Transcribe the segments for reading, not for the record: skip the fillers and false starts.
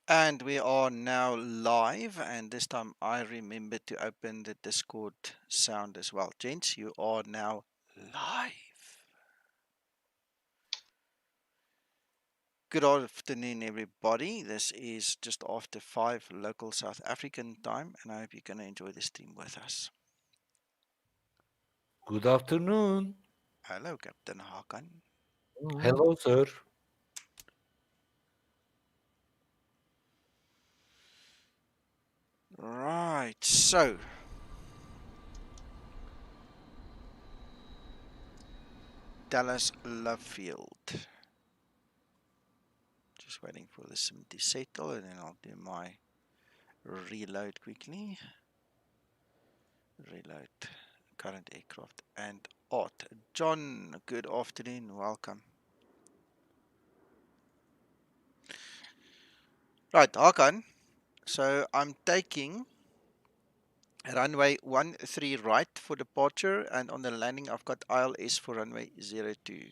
And we are now live, and this time I remember to open the Discord sound as well. Gents, you are now live. Good afternoon, everybody. This is just after 5 local South African time, and I hope you're going to enjoy the stream with us. Good afternoon. Hello, Captain Hakan. Hello, sir. Right, so Dallas Lovefield. Just waiting for the sim to settle, and then I'll do my reload quickly. Reload current aircraft and art. John, good afternoon. Welcome. Right, Hakan. So I'm taking runway 13 right for departure, and on the landing I've got ILS for runway 02.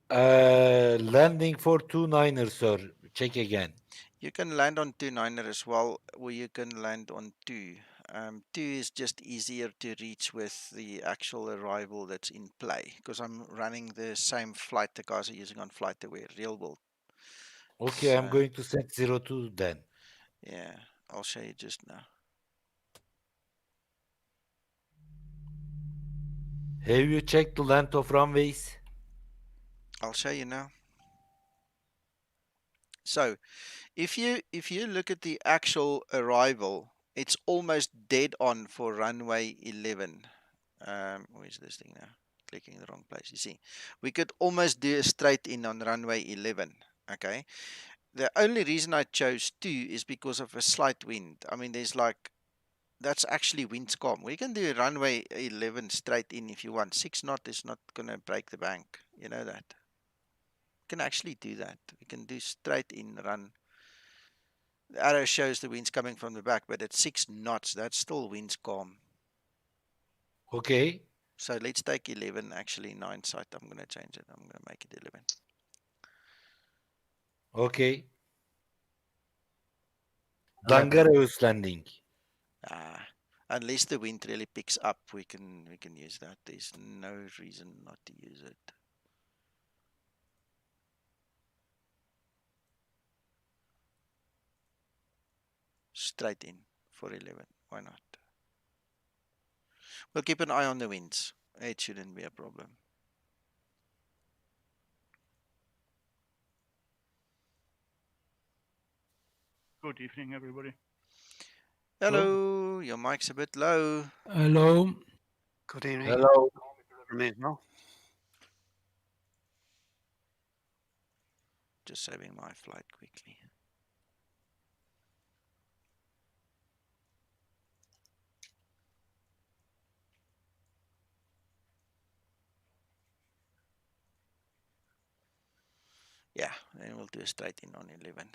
Landing for 29er, sir. Check again. You can land on 29er as well, or you can land on 2. 2 is just easier to reach with the actual arrival that's in play, because I'm running the same flight the guys are using on flight aware, real world. Okay, I'm So going to set 02 then. yeah, I'll show you just now. Have you checked the length of runways? I'll show you now. So if you look at the actual arrival, it's almost dead on for runway 11. Where's this thing now? Clicking the wrong place. You see, we could almost do a straight in on runway 11. Okay. The only reason I chose 2 is because of a slight wind. I mean, there's like that's actually winds calm. We can do runway 11 straight in if you want. 6 knot is not gonna break the bank. You know that. We can actually do that. We can do straight in run. The arrow shows the winds coming from the back, but at 6 knots, that's still winds calm. Okay. So let's take 11, actually, 9 sight. I'm going to change it. I'm going to make it 11. Okay. Okay. Langareus landing. Unless the wind really picks up, we can use that. There's no reason not to use it. Straight in for 11. Why not? We'll keep an eye on the winds. It shouldn't be a problem. Good evening, everybody. Hello, your mic's a bit low. Hello. Good evening. Hello. From Israel. Just saving my flight quickly. Yeah, then we'll do a straight in on 11.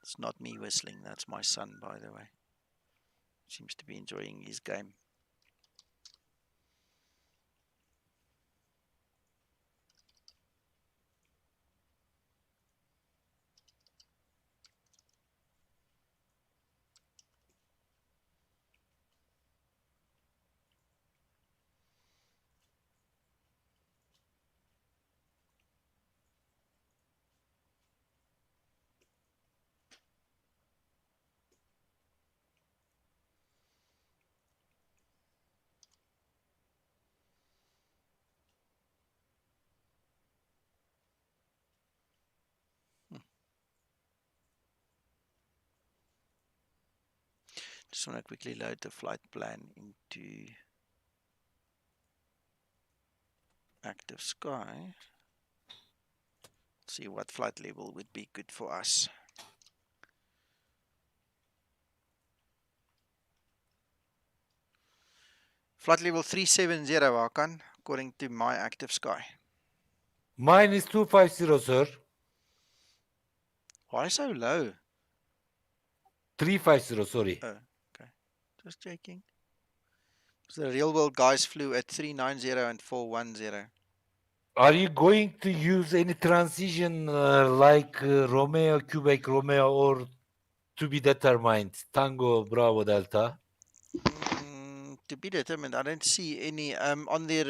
It's not me whistling, that's my son, by the way. Seems to be enjoying his game. Just want to quickly load the flight plan into active sky. See what flight level would be good for us. Flight level 370, Hakan, according to my active sky. Mine is 250, sir. Why so low? 350, sorry. Oh, okay. Just checking. The real world guys flew at 390 and 410. Are you going to use any transition like Romeo, Quebec, Romeo, or to be determined? Tango, Bravo, Delta? To be determined. I don't see any. On the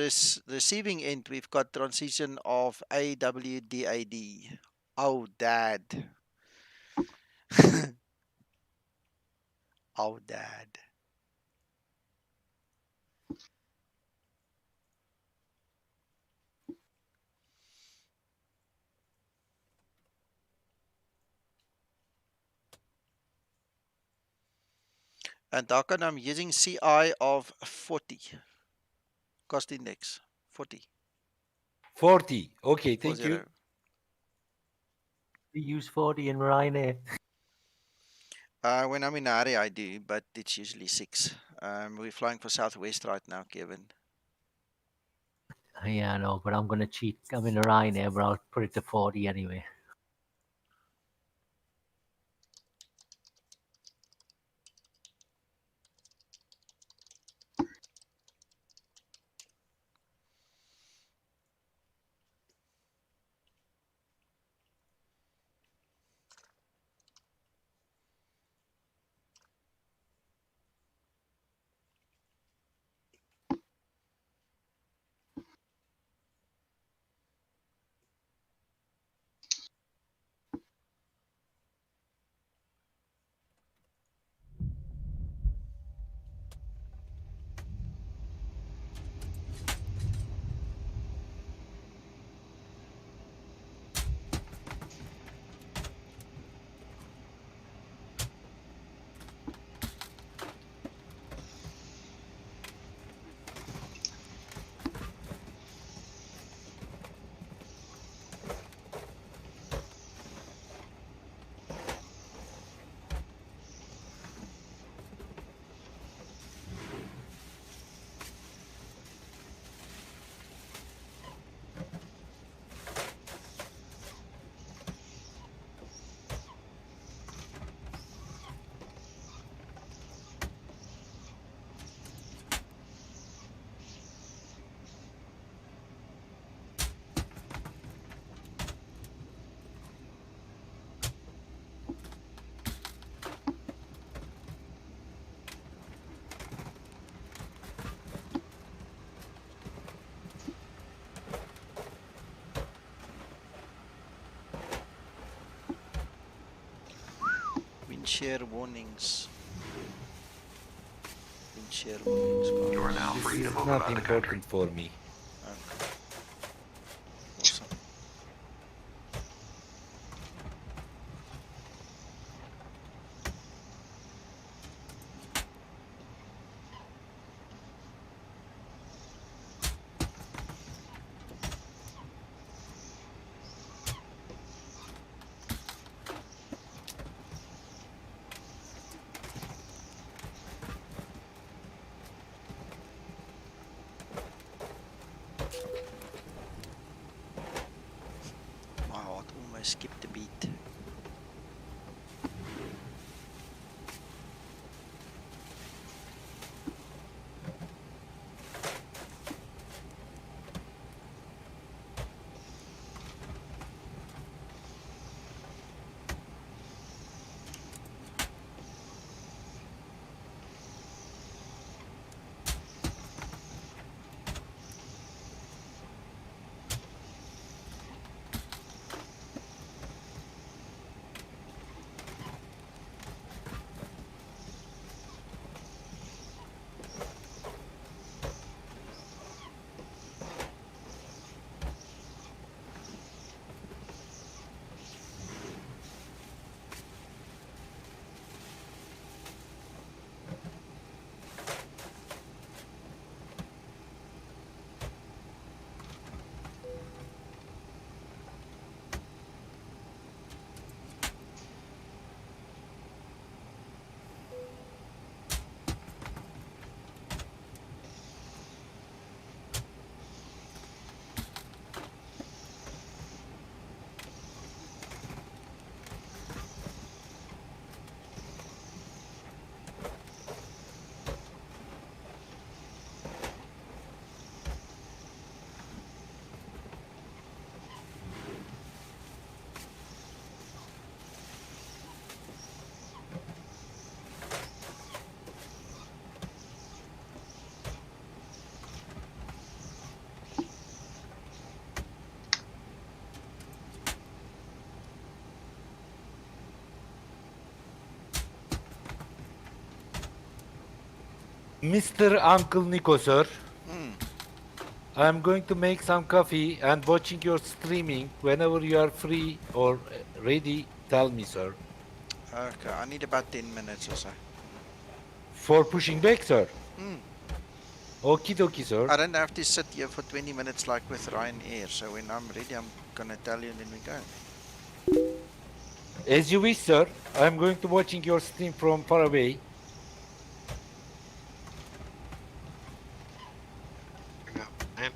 receiving end, we've got transition of AWDAD. Oh, dad. Oh, dad. And Dakan, I'm using CI of 40. Cost index 40. 40. Okay, thank 40. you. We use 40 in Ryanair. When I'm in a hurry, I do, but it's usually 6. We're flying for Southwest right now, Kevin. Yeah, I know, but I'm going to cheat. I'm in a Ryanair, but I'll put it to 40 anyway. Wind shear warnings. Wind shear warnings. You are now This free to is move not about the country. important for me. Okay. Awesome. My heart almost skipped a beat. Mr. Uncle Nico, sir. Hmm. I'm going to make some coffee and watching your streaming. Whenever you are free or ready, tell me, sir. Okay, I need about 10 minutes or so. For pushing back, sir. Hmm. Okie dokie, sir. I don't have to sit here for 20 minutes like with Ryanair. So when I'm ready, I'm gonna tell you and then we go. As you wish, sir. I'm going to watching your stream from far away. Yeah. And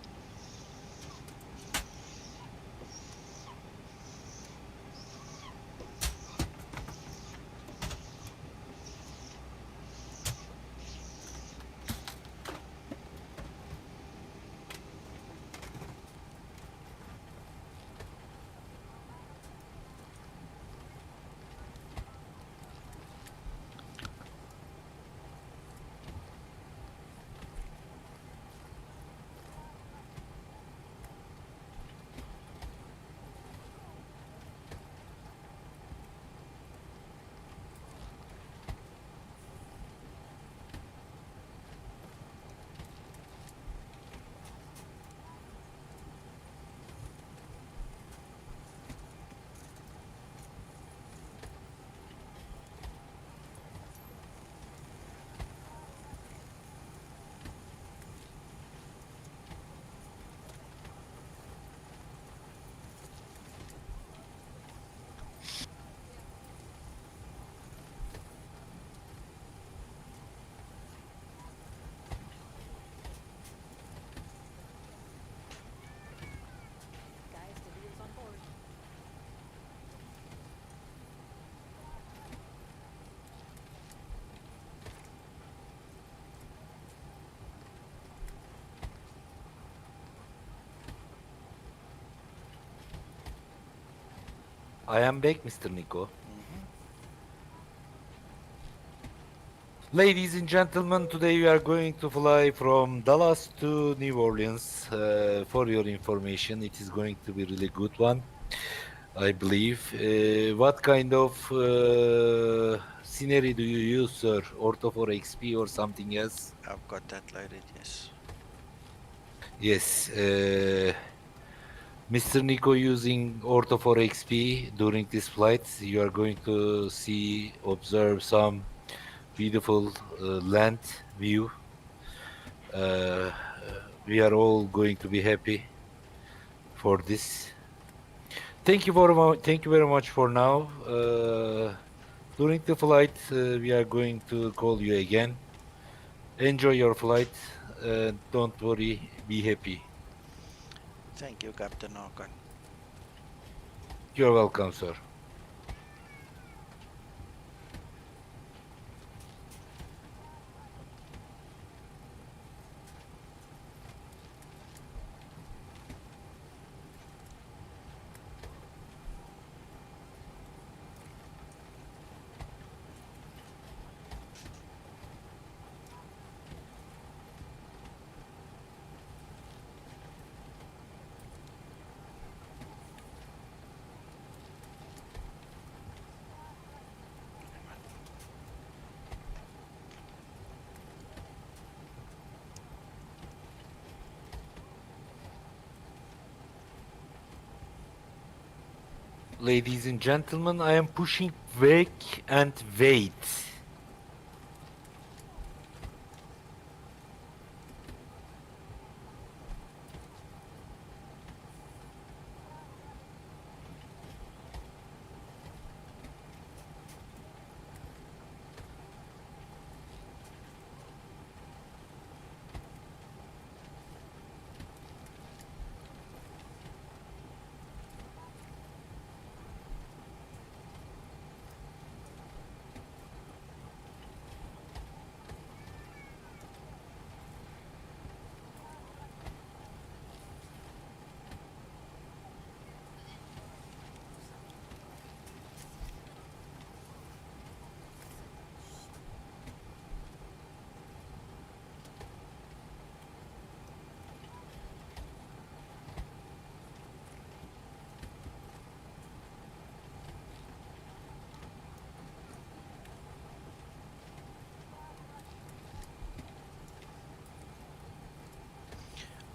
I am back, Mr. Nico. Hmm. Ladies and gentlemen, today we are going to fly from Dallas to New Orleans. For your information, it is going to be really good one, I believe. What kind of scenery do you use, sir? Ortho for XP or something else? I've got that loaded, yes. Yes. Mr. Nico using Ortho for XP during this flight. You are going to see, observe some beautiful land view. We are all going to be happy for this. Thank you very much for now. During the flight, we are going to call you again. Enjoy your flight. Don't worry. Be happy. Thank you, Captain Hakan. You're welcome, sir. Ladies and gentlemen, I am pushing wake and wait.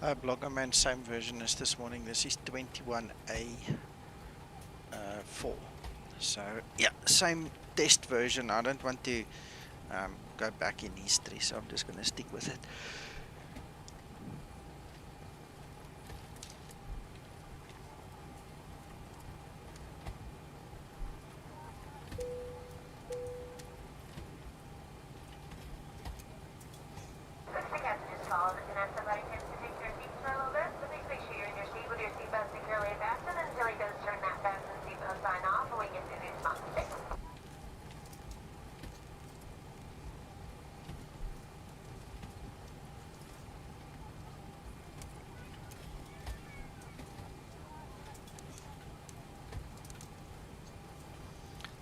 Bloggerman, same version as this morning. This is 21A 4. So yeah, same test version. I don't want to go back in history, so I'm just going to stick with it. The captain just called and asked somebody to take their seats for a little bit, but please make sure you're in your seat with your seatbelt securely fastened until he does turn that fasten seatbelt sign off and we get to the response station.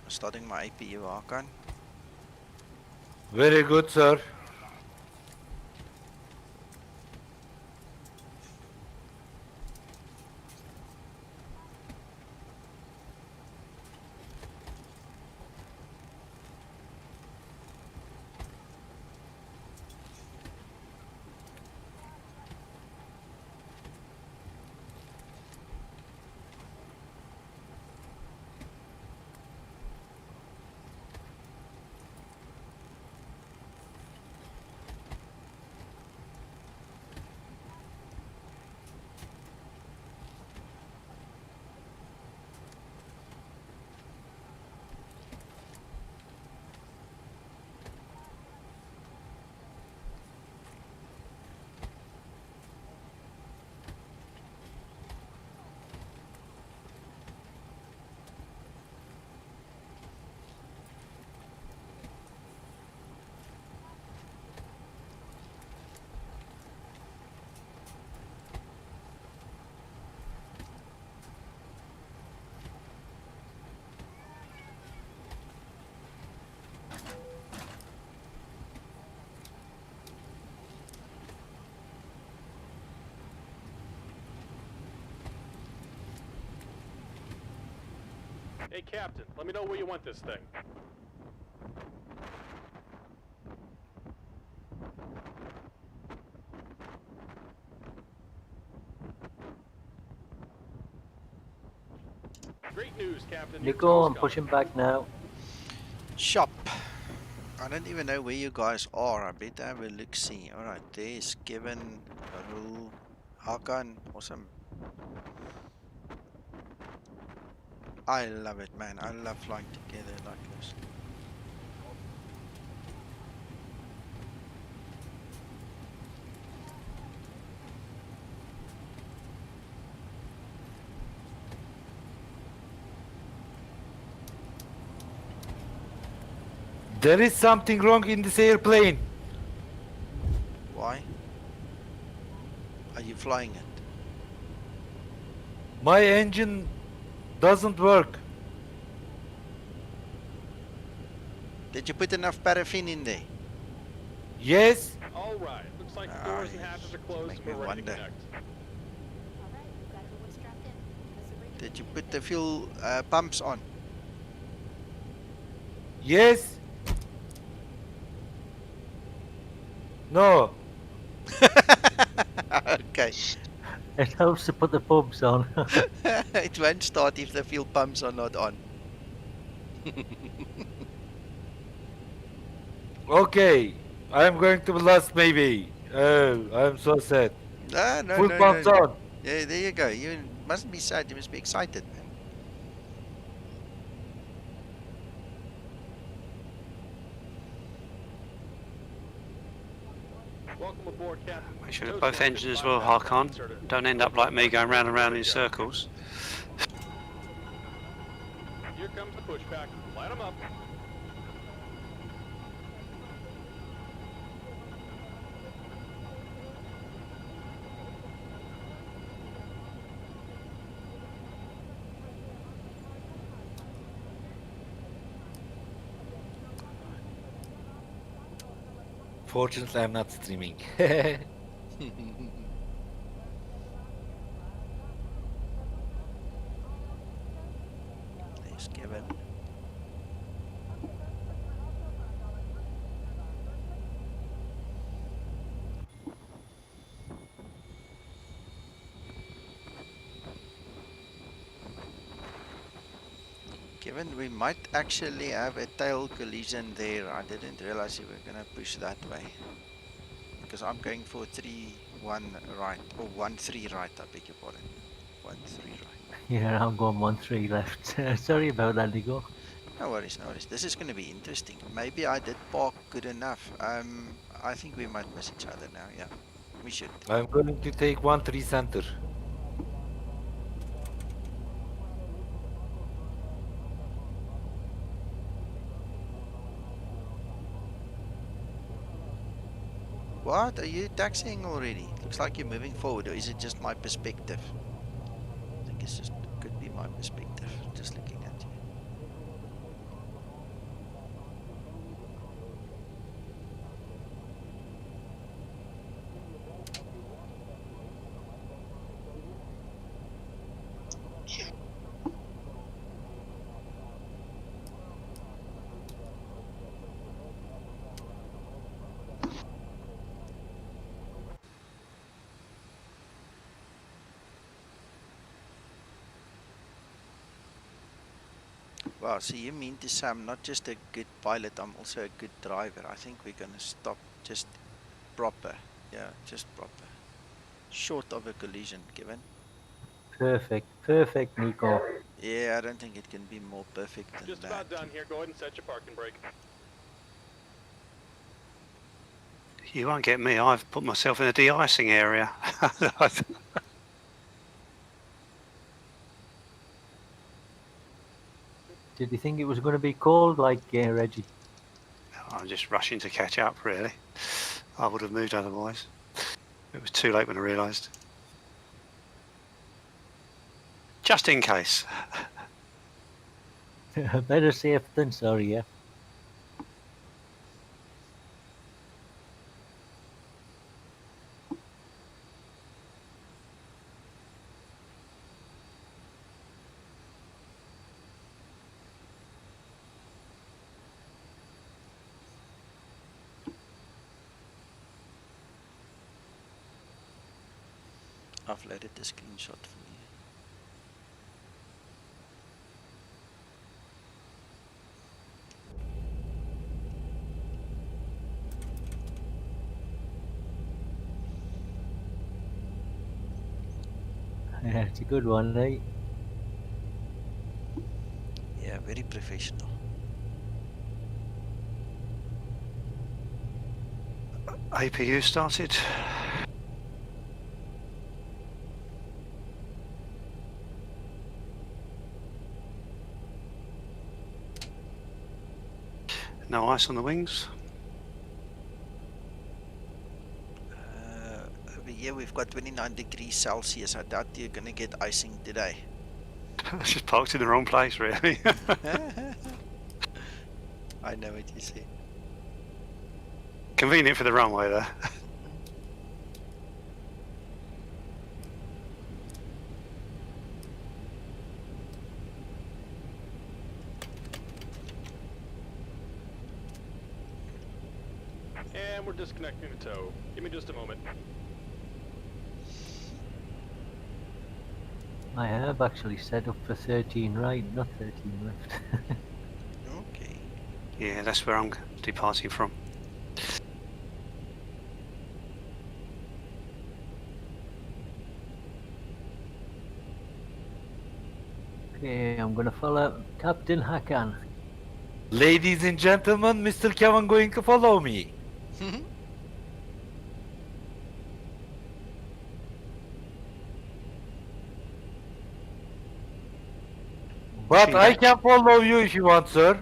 Starting my APU, Hakan. Very good, sir. Hey, Captain, let me know where you want this thing. Great news, Captain. Your Nico, tow's I'm coming. pushing back now. Shop. I don't even know where you guys are. I better have a look see. Alright, there's Kevin, Rule, Hakan. Awesome. I love it, man. I love flying together like this. There is something wrong in this airplane. Why? Are you flying it? My engine doesn't work. Did you put enough paraffin in there? Yes. All right. Looks like the doors and hatches are closed make and we're me ready to wonder. connect. Alright, we've got everyone strapped in. Let's bring it Did you in put and the fuel pumps on? Yes. No. Okay. It helps to put the pubs on. It won't start if the fuel pumps are not on. Okay. I'm going to be lost maybe. Oh, I'm so sad. Ah, no, Full no, pumps no. on. Yeah, there you go. You mustn't be sad. You must be excited, man. Welcome aboard, Captain. Make sure that Toast both mark is engines will 5,000 hook on. inserted. Don't end up like me going round and round in circles. Here comes the pushback. Light them up. Fortunately, I'm not streaming. There's Kevin. Kevin, we might actually have a tail collision there. I didn't realize you were gonna push that way. Because I'm going for 3-1 right, or 1-3 right, I beg your pardon. 1-3 right. Yeah, I'm going 1-3 left. Sorry about that, Nico. No worries, no worries. This is gonna be interesting. Maybe I did park good enough. I think we might miss each other now, yeah. We should. I'm going to take 1-3 center. What? Are you taxiing already? Looks like you're moving forward, or is it just my perspective? I think it's just, could be my perspective, just looking at you. Wow, so you mean to say I'm not just a good pilot, I'm also a good driver. I think we're gonna stop just proper. Yeah, just proper. Short of a collision, Kevin. Perfect, Nico. Yeah, I don't think it can be more perfect than Just that. about done here. Go ahead and set your parking brake. You won't get me. I've put myself in a de-icing area. Did you think it was going to be cold like Reggie? I'm just rushing to catch up, really. I would have moved otherwise. It was too late when I realised. Just in case. Better safe than sorry, yeah. I've loaded the screenshot for you. Yeah, it's a good one, eh? Yeah, very professional. APU started. No ice on the wings. Over here we've got 29 degrees Celsius. I doubt you're gonna get icing today. I just parked in the wrong place, really. I know what you say. Convenient for the runway, though. And we're disconnecting the tow. Give me just a moment. I have actually set up for 13 right, not 13 left. Okay. Yeah, that's where I'm departing from. Okay, I'm gonna follow Captain Hakan. Ladies and gentlemen, Mr. Kevin going to follow me. But I can follow you if you want, sir.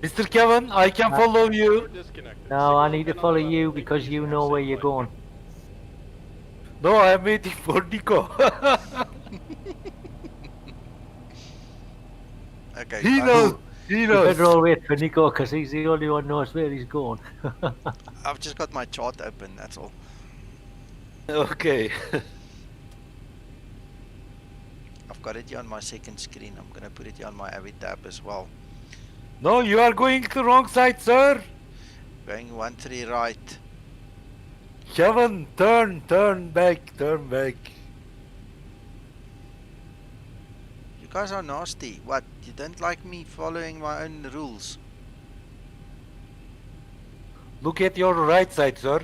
Mr. Kevin, I can follow We're you. disconnected. No, I Signal need to and follow on you the because you APU know where safe you're flight. going. No, I'm waiting for Nico. Okay. He fine. knows. He You better knows. all wait for Nico because he's the only one who knows where he's going. I've just got my chart open, that's all. Okay. I've got it here on my second screen. I'm gonna put it here on my Avi tab as well. No, you are going to the wrong side, sir. Going 1-3 right. Kevin, turn back, turn back. guys are nasty. What? You don't like me following my own rules? Look at your right side, sir.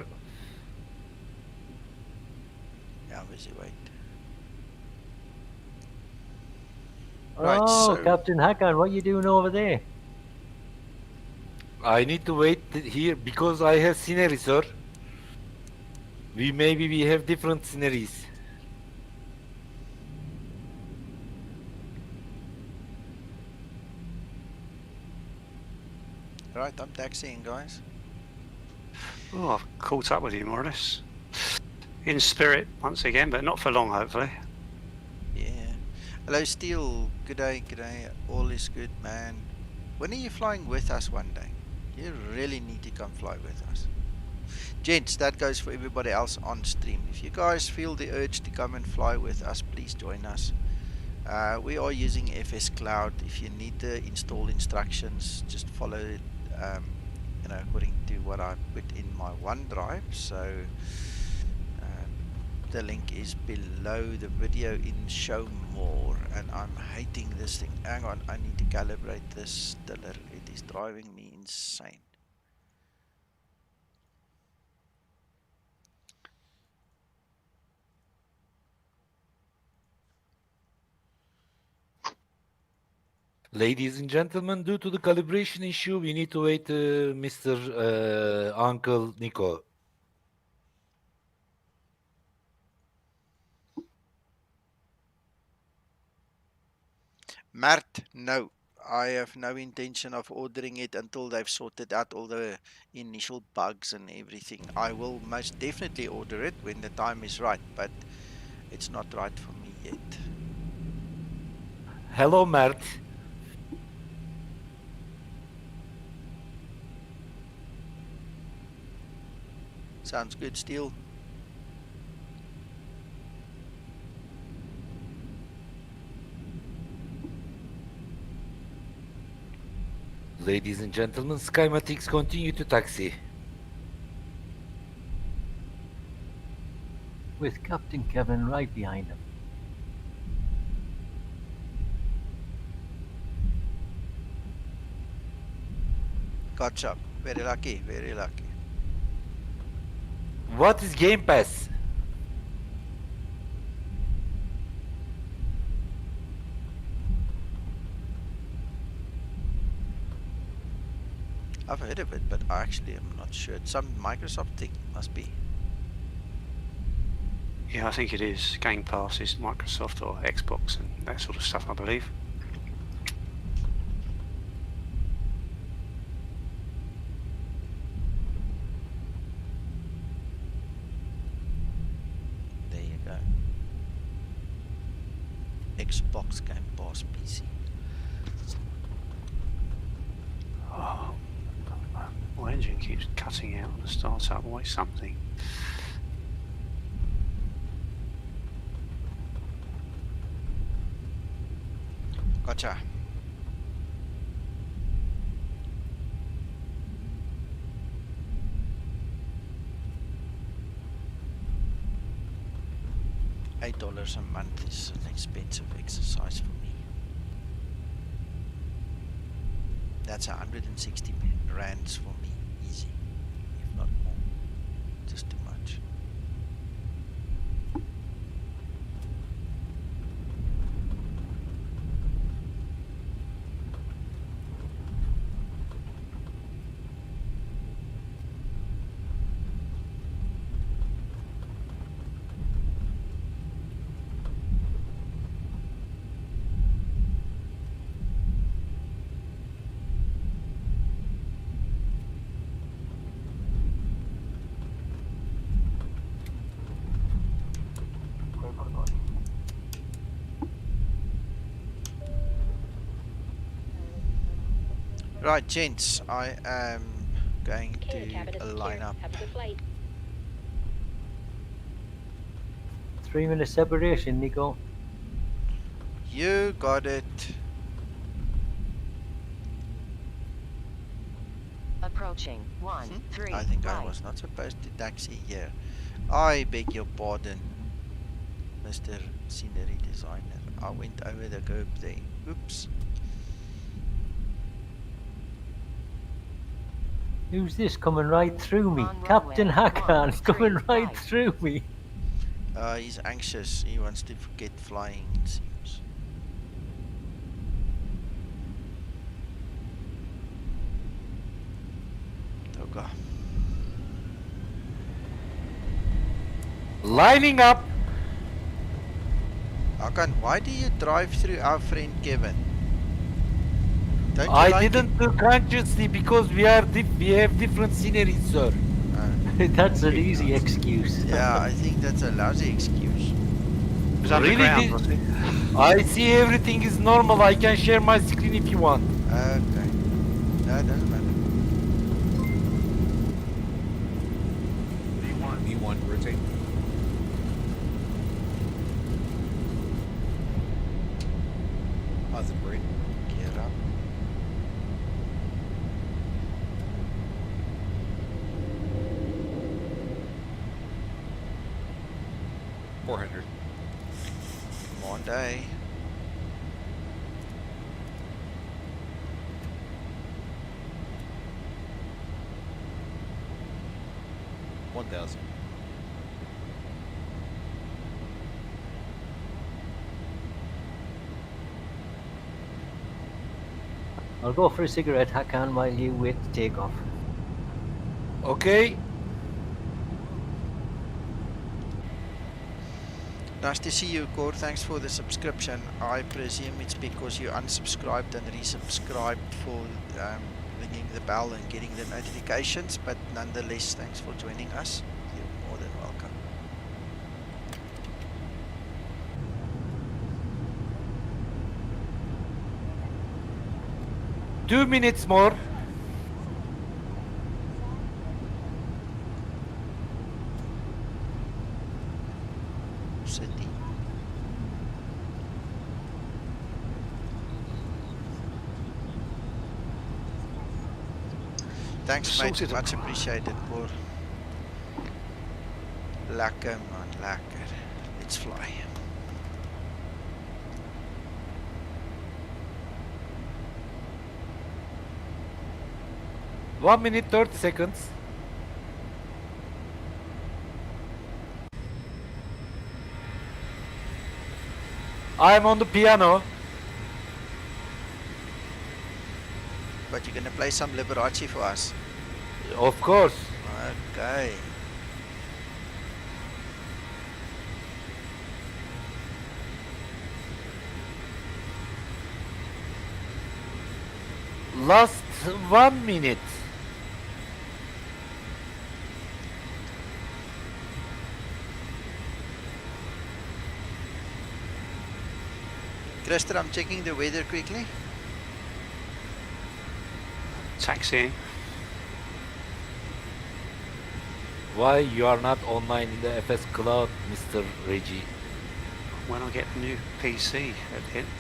Yeah, busy wait. Right, Oh, so Captain Hakan, what you doing over there? I need to wait here because I have scenery, sir. Maybe we have different sceneries. right, I'm taxiing, guys. Oh, I've caught up with you more or less. In spirit once again, but not for long, hopefully. Yeah. Hello, Steel. Good day, good day. All is good, man. When are you flying with us one day? You really need to come fly with us. Gents, that goes for everybody else on stream. If you guys feel the urge to come and fly with us, please join us. We are using FS Cloud. If you need the install instructions, just follow it, according to what I put in my OneDrive. So the link is below the video in show more. And I'm hating this thing. Hang on, I need to calibrate this stiller. It is driving me insane. Ladies and gentlemen, due to the calibration issue, we need to wait Mr. Uncle Nico. Mert, no. I have no intention of ordering it until they've sorted out all the initial bugs and everything. I will most definitely order it when the time is right, but it's not right for me yet. Hello, Mert. Sounds good, Steel. Ladies and gentlemen, schematics continue to taxi. With Captain Kevin right behind him. Gotcha. Very lucky, very lucky. What is Game Pass? I've heard of it, but I actually am not sure. It's some Microsoft thing, must be. Yeah, I think it is. Game Pass is Microsoft or Xbox and that sort of stuff, I believe. There you go. Xbox Game Pass PC. Oh, my engine keeps cutting out on the start-up. Why something? Gotcha. $8 a month is an expensive exercise for me. That's 160 rands for me, easy, if not more. Just too much. Right, gents, I am going to line up. Have a good flight. 3-minute separation, Nico. You got it. Approaching 1-3. I think I was not supposed to taxi here. I beg your pardon, Mr. Scenery Designer. I went over the curb there. Oops. Who's this coming right through me? On Captain runway Hakan coming 13 right right. through me. He's anxious. He wants to forget flying, it seems. Okay. Lining up. Hakan, why do you drive through our friend Kevin? Don't you I like didn't do consciously because we have different sceneries, sir. it? That's an easy excuse. Yeah, I think that's a lousy excuse. It was Really underground, did- wasn't it? I see everything is normal. I can share my screen if you want. Okay. No, it doesn't matter. V1, rotate. Positive rate. Gear up. $400. Monday. $1,000. I'll go for a cigarette, Hakan, while you wait to take off. Okay. Nice to see you, Core. Thanks for the subscription. I presume it's because you unsubscribed and resubscribed for ringing the bell and getting the notifications, but nonetheless, thanks for joining us. You're more than welcome. Two minutes more. City. Thanks, mate. Sorted. Much appreciated, Core. Lekker, man. Lekker. Let's fly. One minute, 30 seconds. I'm on the piano. But you're gonna play some Liberace for us. Of course. Okay. Last 1 minute. Krister, I'm checking the weather quickly. Taxiing. Why you are not online in the FS Cloud, Mr. Reggie? When I get the new PC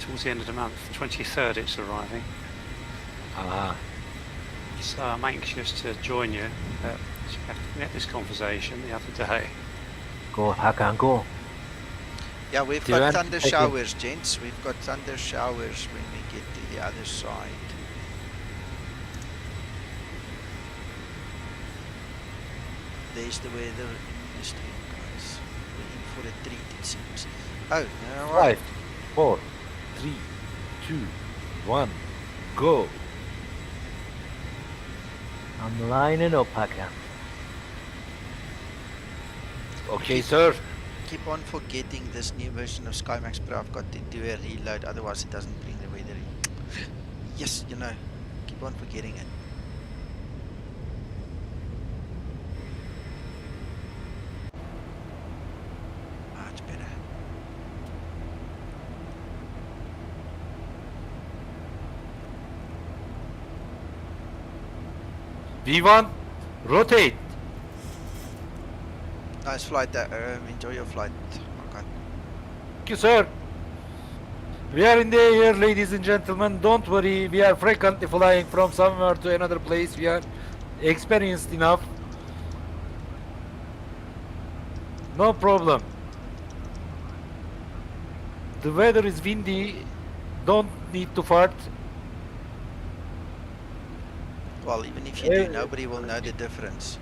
towards the end of the month, 23rd, it's arriving. Ah, So I'm anxious to join you. We had this conversation the other day. Go, Hakan, go. Yeah, we've Do you got want to thunder take it? showers, gents. We've got thunder showers when we get to the other side. There's the weather in the stream, guys. We're in for a treat, it seems. Oh, alright. 5, 4, 3, 2, 1, go. I'm lining up, Hakan. Okay, sir. Keep on forgetting this new version of SkyMax Pro. I've got to do a reload, otherwise it doesn't bring the weather in. Yes, you know, keep on forgetting it. Much better. V1, rotate. Nice flight. Enjoy your flight. Okay. Thank you, sir. We are in the air, ladies and gentlemen. Don't worry. We are frequently flying from somewhere to another place. We are experienced enough. No problem. The weather is windy. Don't need to fart. Well, even if you do, nobody will know the difference.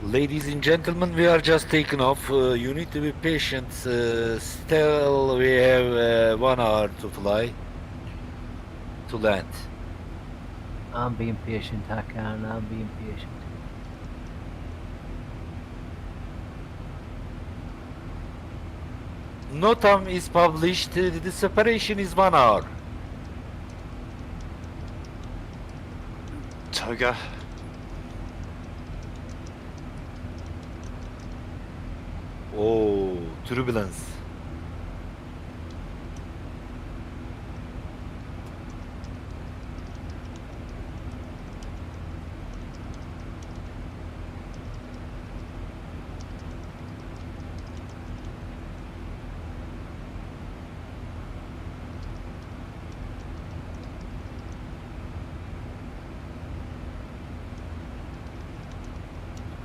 Ladies and gentlemen, we are just taking off. You need to be patient. Still, we have 1 hour to fly to land. I'm being patient, Hakan. I'm being patient. No time is published. The separation is 1 hour. Toga. Oh, turbulence.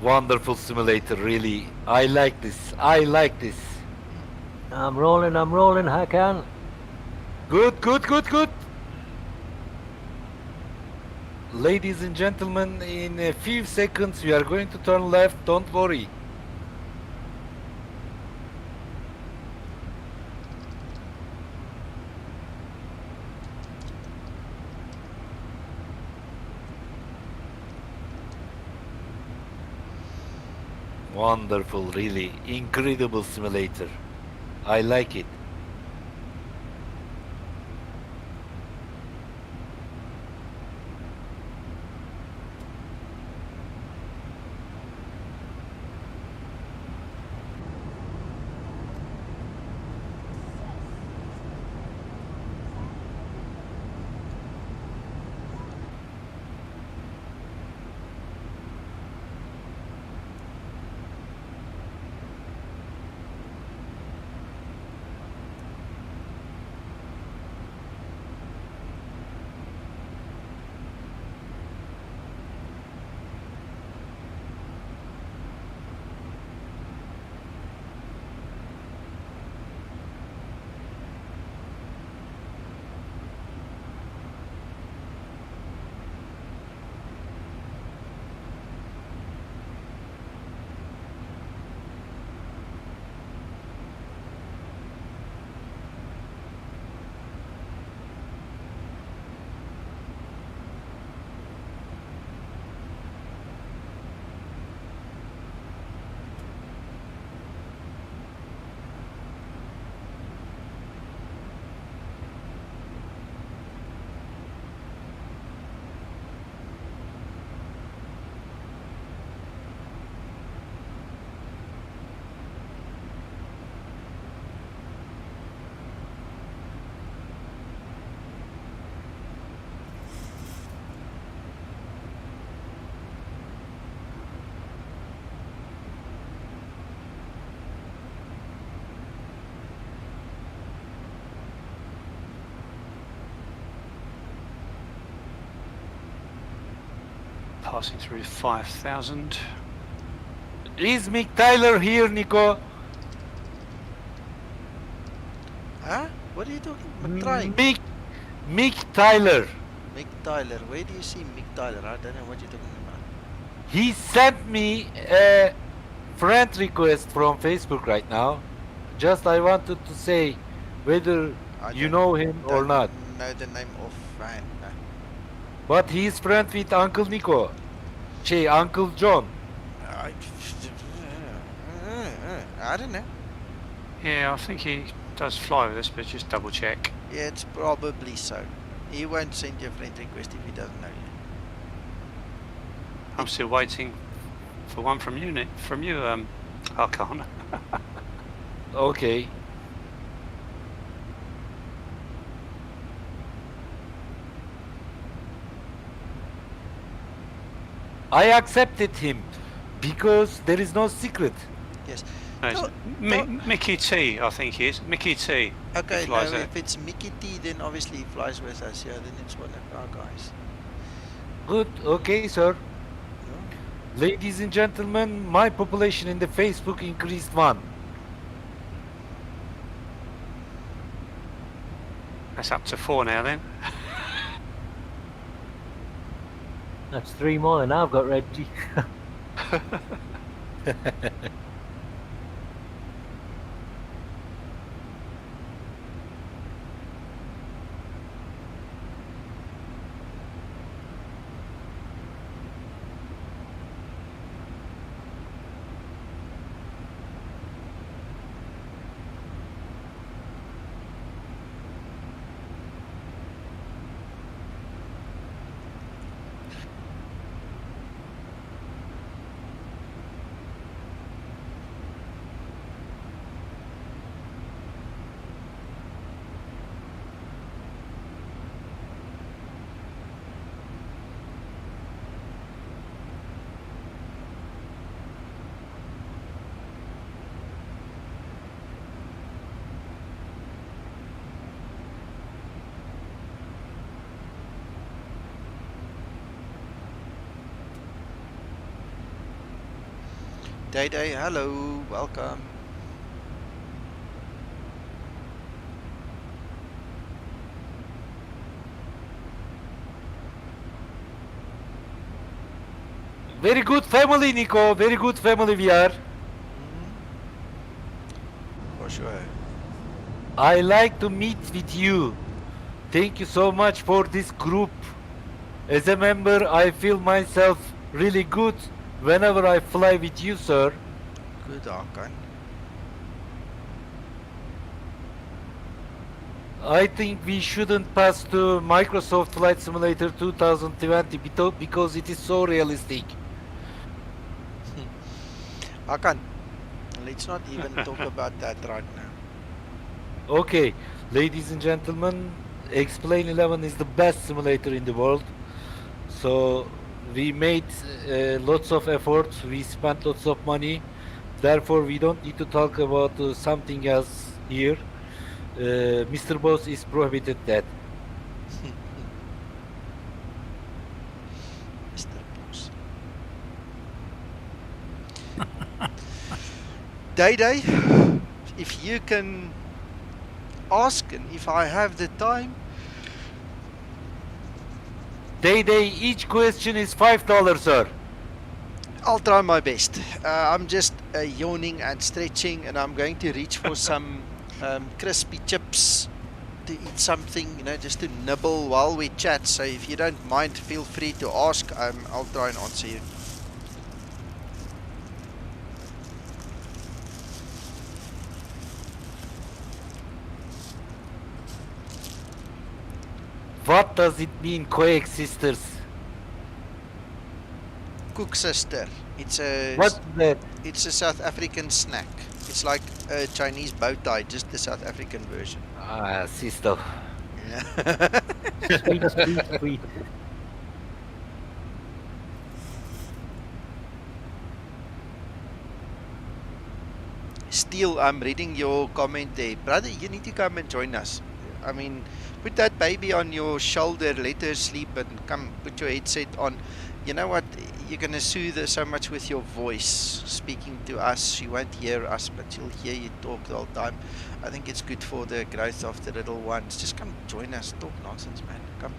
Wonderful simulator, really. I like this. I like this. I'm rolling, Hakan. Good, good, good, good. Ladies and gentlemen, in a few seconds we are going to turn left. Don't worry. Wonderful, really. Incredible simulator. I like it. Passing through 5,000. Is Mick Tyler here, Nico? Huh? What are you talking about? Trying. Mick Tyler. Mick Tyler. Where do you see Mick Tyler? I don't know what you're talking about. He sent me a friend request from Facebook right now. Just I wanted to say whether you know him or not. Know the name of Ryan. No. But he's friend with Uncle Nico. Uncle John. I don't know. Yeah, I think he does fly with us, but just double check. Yeah, it's probably so. He won't send you a friend request if he doesn't know you. I'm still waiting for one from you, Nick. From you, Archon. Okay. I accepted him because there is no secret. Yes. No, it's Mickey T, I think he is. Mickey T. Okay, no, flies out. if it's Mickey T, then obviously he flies with us. Yeah, then it's one of our guys. Good. Okay, sir. Yeah. Ladies and gentlemen, my population in the Facebook increased 1. That's up to 4 now then. That's 3 more than I've got, Reggie. Day Day, hello, welcome. Very good family, Nico. Very good family we are. For sure. I like to meet with you. Thank you so much for this group. As a member, I feel myself really good whenever I fly with you, sir. Good, Arkan. I think we shouldn't pass to Microsoft Flight Simulator 2020 because it is so realistic. Arkan, let's not even talk about that right now. Okay, ladies and gentlemen, X-Plane 11 is the best simulator in the world. So we made lots of efforts, we spent lots of money. Therefore, we don't need to talk about something else here. Mr. Boss is prohibited that. Mr. Boss. Day Day, if you can ask and if I have the time. Day, each question is $5, sir. I'll try my best. I'm just yawning and stretching, and I'm going to reach for some crispy chips to eat something, you know, just to nibble while we chat. So if you don't mind, feel free to ask. I'll try and answer you. What does it mean, coexisters? Cook sister. It's a What's that? It's a South African snack. It's like a Chinese bow tie, just the South African version. Ah, sister. Yeah. Sweet, sweet, sweet. Steel, I'm reading your comment there. Brother, you need to come and join us. I mean, put that baby on your shoulder, let her sleep, and come put your headset on. You know what? You're going to soothe her so much with your voice, speaking to us. She won't hear us, but she'll hear you talk the whole time. I think it's good for the growth of the little ones. Just come join us. Talk nonsense, man. Come.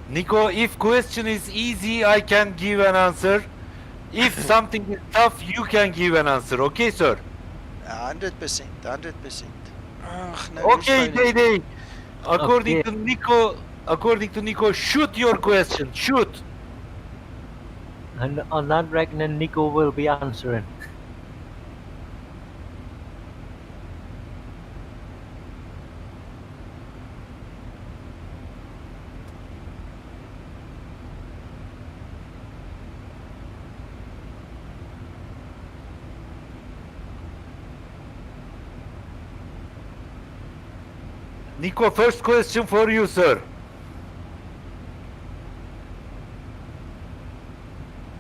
Nico, if question is easy, I can give an answer. If something is tough, you can give an answer. Okay, sir? 100%. 100%. No, Okay, Day. According Okay. to Nico, shoot your question. Shoot. And on that reckoning, Nico will be answering. Nico, first question for you, sir.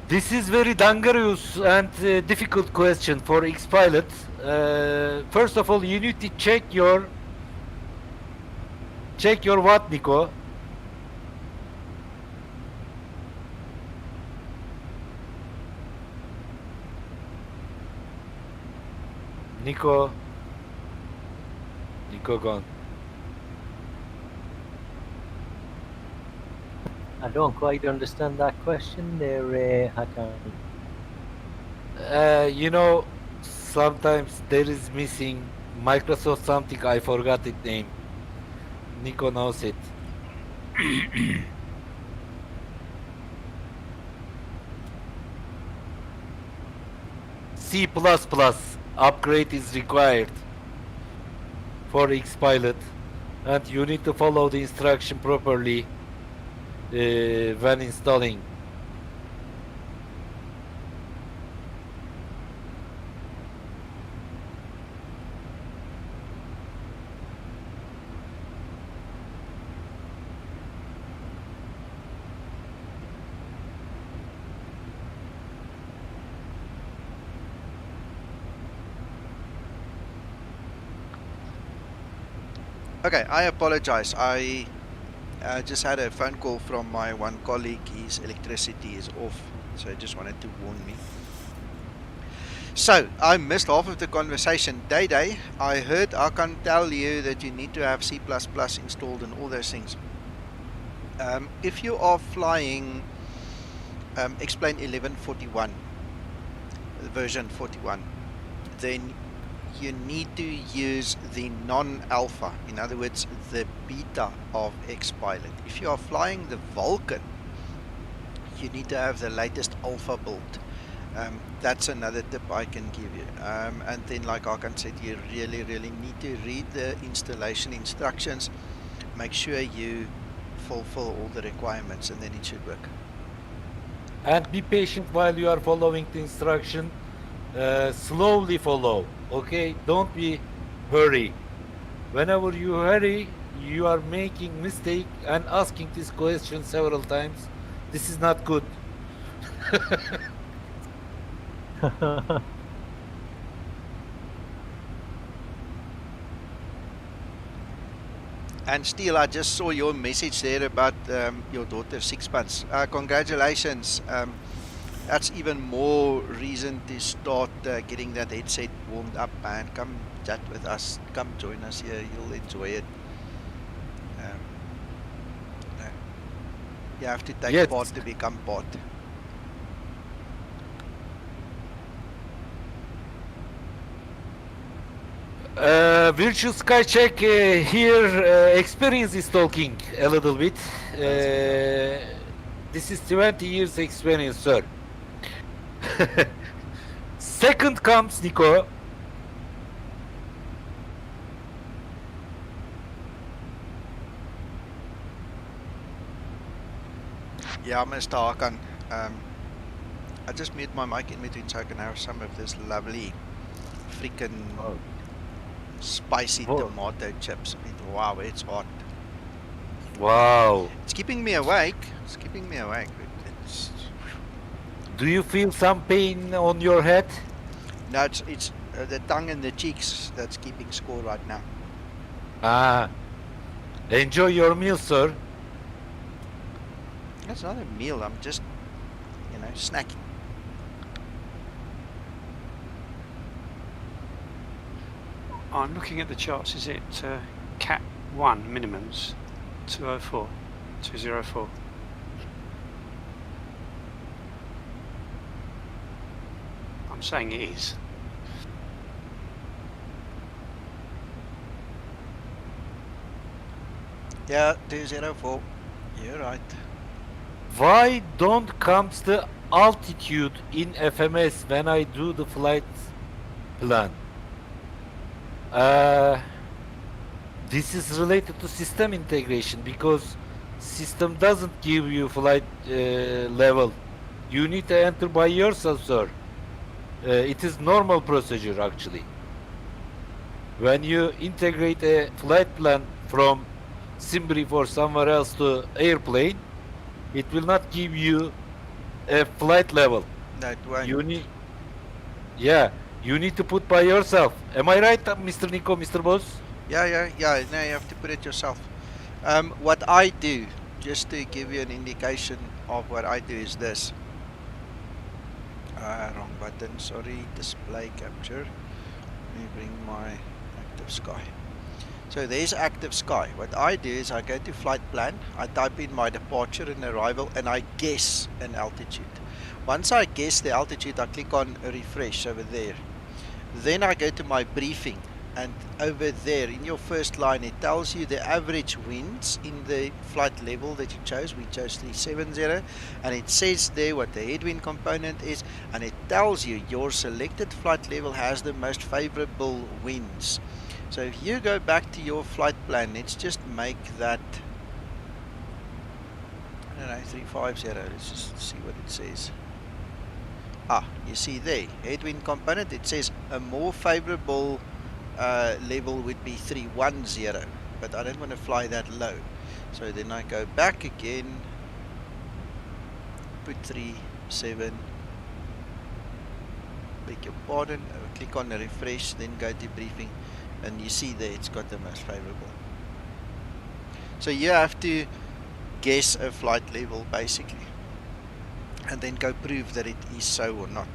This is very dangerous and difficult question for ex-pilot. First of all, you need to check your what, Nico? Nico gone. I don't quite understand that question there, Hakan. You know, sometimes there is missing Microsoft something, I forgot its name. Nico knows it. C++ upgrade is required for X-Pilot, and you need to follow the instruction properly when installing. Okay, I apologize. I just had a phone call from my one colleague. His electricity is off, so I just wanted to warn me. So, I missed half of the conversation. Day, I heard I can tell you that you need to have C++ installed and all those things. If you are flying Explain 1141, version 41, then you need to use the non-alpha, in other words the beta of X-Pilot. If you are flying the Vulcan, you need to have the latest alpha build. That's another tip I can give you. And then, like Hakan said, you really need to read the installation instructions, make sure you fulfill all the requirements, and then it should work. And be patient while you are following the instruction. Slowly follow, okay? Don't be hurry. Whenever you hurry, you are making mistake and asking this question several times. This is not good. And still, I just saw your message there about your daughter 6 months. Congratulations. That's even more reason to start getting that headset warmed up, man. Come chat with us. Come join us here. You'll enjoy it. You have to take part to become part. Virtual Sky Check here. Experience is talking a little bit. This is 20 years experience, sir. Second comes Nico. Yeah, Mr. Hakan. I just mute my mic in between so I can have some of this lovely freaking spicy tomato chips. Wow, it's hot. Wow. It's keeping me awake. Do you feel some pain on your head? No, it's the tongue and the cheeks that's keeping score right now. Ah. Enjoy your meal, sir. That's not a meal. I'm just, snacking. I'm looking at the charts. Is it Cat 1 minimums 204? I'm saying it is. Yeah, 204. You're right. Why don't comes the altitude in FMS when I do the flight plan? This is related to system integration because system doesn't give you flight level. You need to enter by yourself, sir. It is normal procedure actually. When you integrate a flight plan from Simbrief or somewhere else to airplane, it will not give you a flight level. No, it won't. You need, yeah, you need to put by yourself. Am I right, Mr. Nico, Mr. Boss? Yeah. No, you have to put it yourself. What I do, just to give you an indication of what I do, is this. Wrong button, sorry, display capture. Let me bring my active sky. So there's active sky. What I do is I go to flight plan, I type in my departure and arrival, and I guess an altitude. Once I guess the altitude, I click on refresh over there. Then I go to my briefing, and over there in your first line it tells you the average winds in the flight level that you chose. We chose 370, and it says there what the headwind component is, and it tells you your selected flight level has the most favorable winds. So if you go back to your flight plan, let's just make that, I don't know, 350. Let's just see what it says. You see there, headwind component, it says a more favorable level would be 310, but I don't want to fly that low. So then I go back again, put 37, beg your pardon, click on the refresh, then go to briefing, and you see there it's got the most favorable. So you have to guess a flight level basically, and then go prove that it is so or not.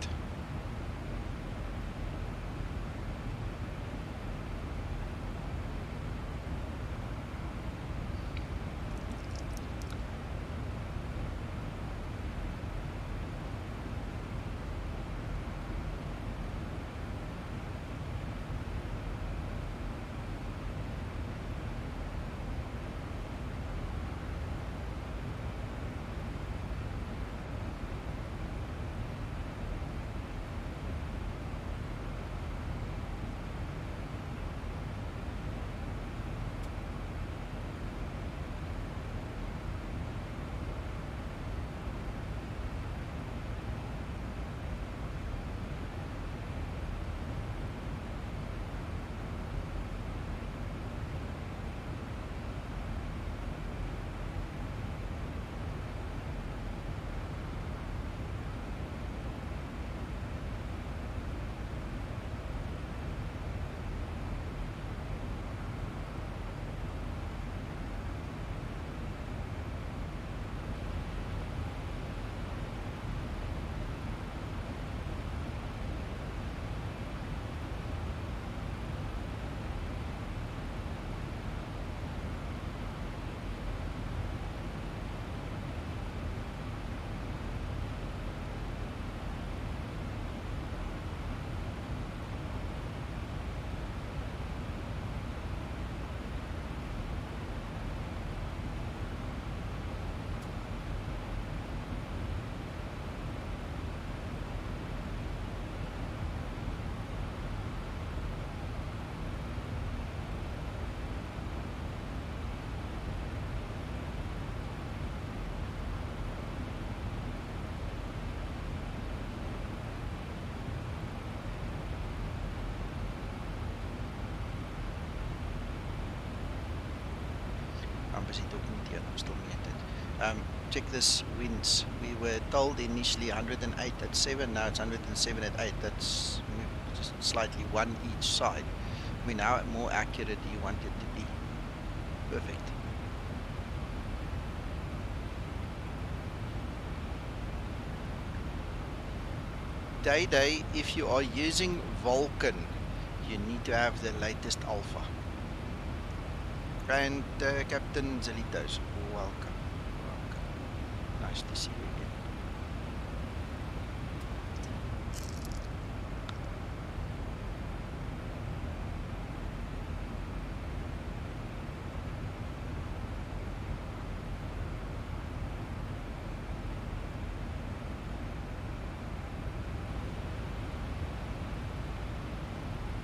I'm busy talking to you and I'm still muted. Check this winds. We were told initially 108 at 7, now it's 107 at 8. That's just slightly one each side. I mean, how more accurate do you want it to be? Perfect. Day, if you are using Vulcan, you need to have the latest alpha. And Captain Zelitos, welcome. Nice to see you again.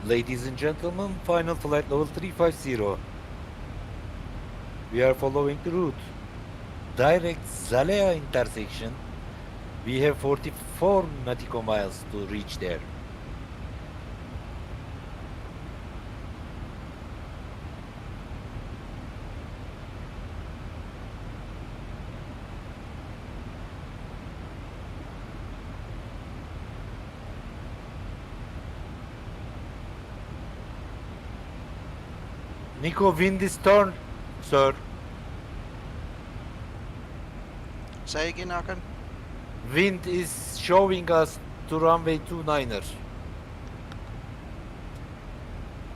Ladies and gentlemen, final flight level 350. We are following the route. Direct ZALEA intersection. We have 44 nautical miles to reach there. Nico, wind is turn, sir. Say again, Hakan. Wind is showing us to runway 29er.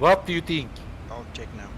What do you think? I'll check now.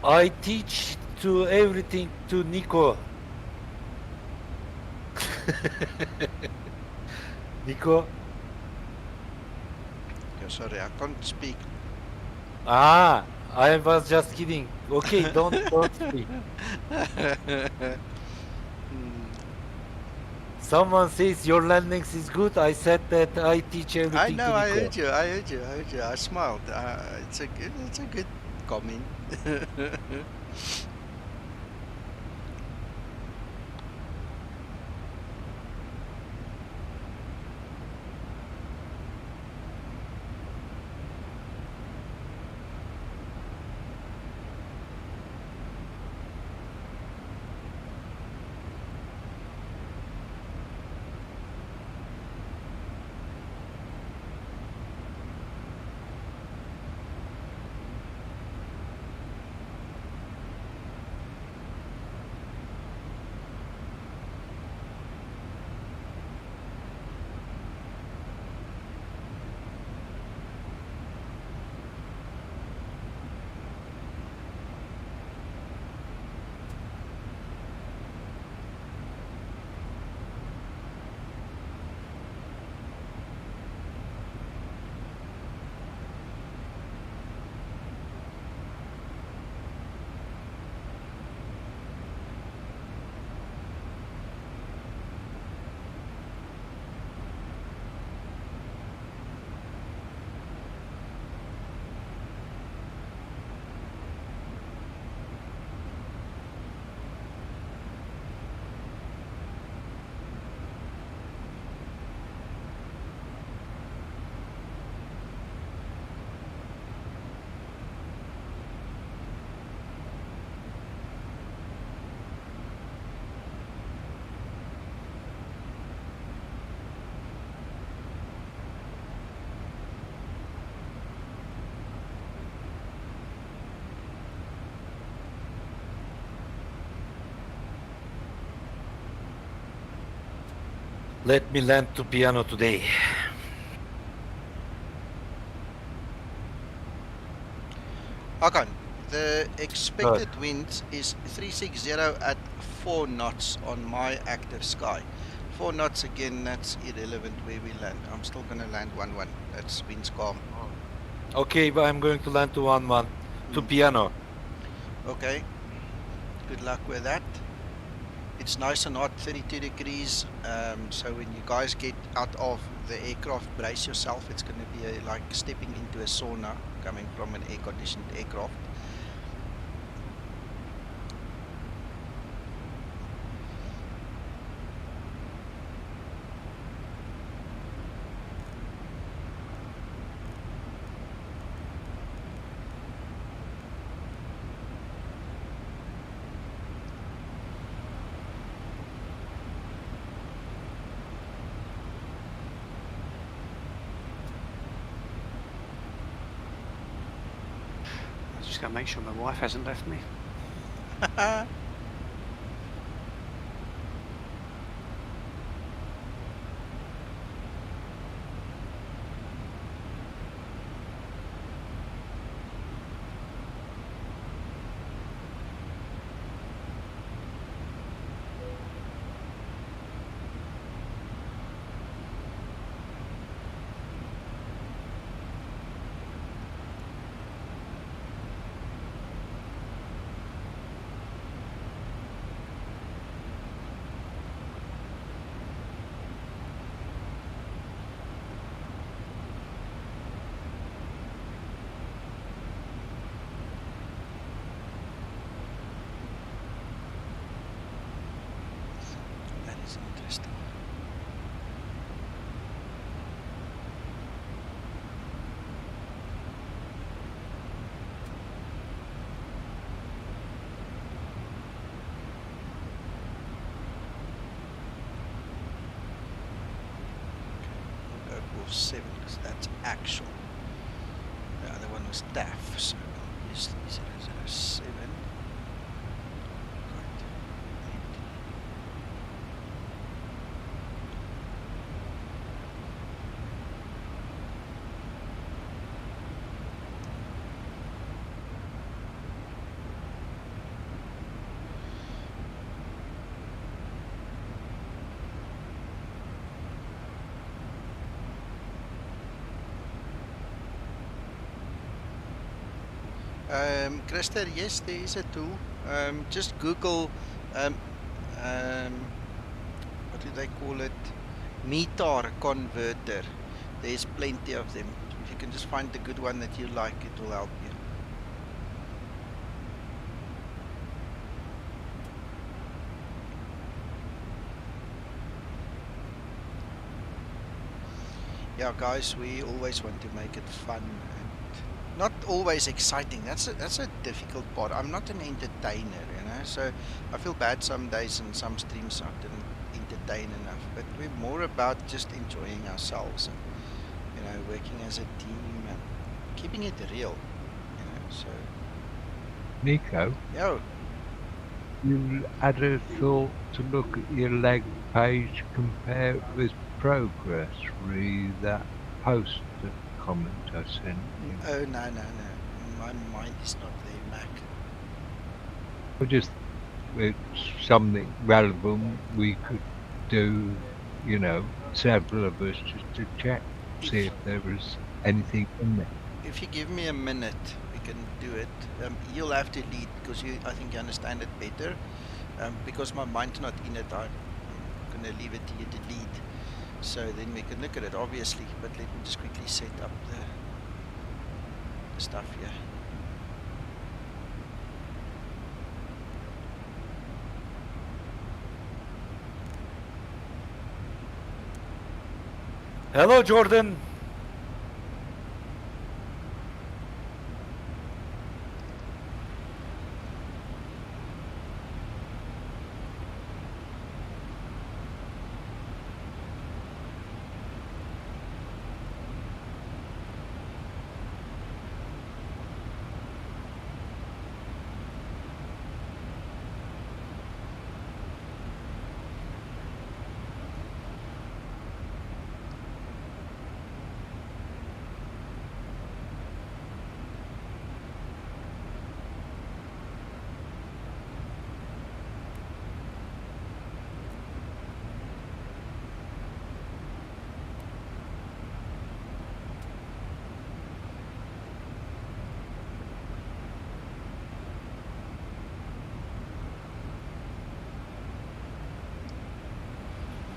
I teach to everything to Nico. Nico. Yeah, sorry, I can't speak. Ah, I was just kidding. Okay, don't speak. Hmm. Someone says your landings is good. I said that I teach I everything know, to I Nico. heard you, I heard you, I heard you. I smiled. It's a good comment. Let me land to piano today. Hakan, the expected wind is 360 at 4 knots on my active sky. 4 knots again, that's irrelevant where we land. I'm still gonna land 1-1. That's wind's calm. Okay, but I'm going to land to 1-1 to piano. Okay. Good luck with that. It's nice and hot, 32 degrees. So when you guys get out of the aircraft, brace yourself. It's going to be like stepping into a sauna coming from an air-conditioned aircraft. Just gotta make sure my wife hasn't left me. That's interesting. We'll go for 7 because that's actual. The other one was DAF, so obviously 007. Right. Christer, yes, there is a tool. Just Google, um, what do they call it? Meter converter. There's plenty of them. If you can just find the good one that you like, it will help you. Yeah, guys, we always want to make it fun and not always exciting. That's a difficult part. I'm not an entertainer, you know, so I feel bad some days and some streams I didn't entertain enough. But we're more about just enjoying ourselves and, you know, working as a team and keeping it real, you know. So Nico, yeah, you had a thought to look at your leg page, compare it with progress, read that post comment I sent you. oh no, my mind is not there, Mac. Or just it's something relevant we could do, you know, several of us just to check, see if there was anything in there. If you give me a minute, we can do it. You'll have to lead because I think you understand it better. Because my mind's not in it, I'm going to leave it to you to lead. So then we can look at it, obviously. But let me just quickly set up the stuff here. Hello, Jordan.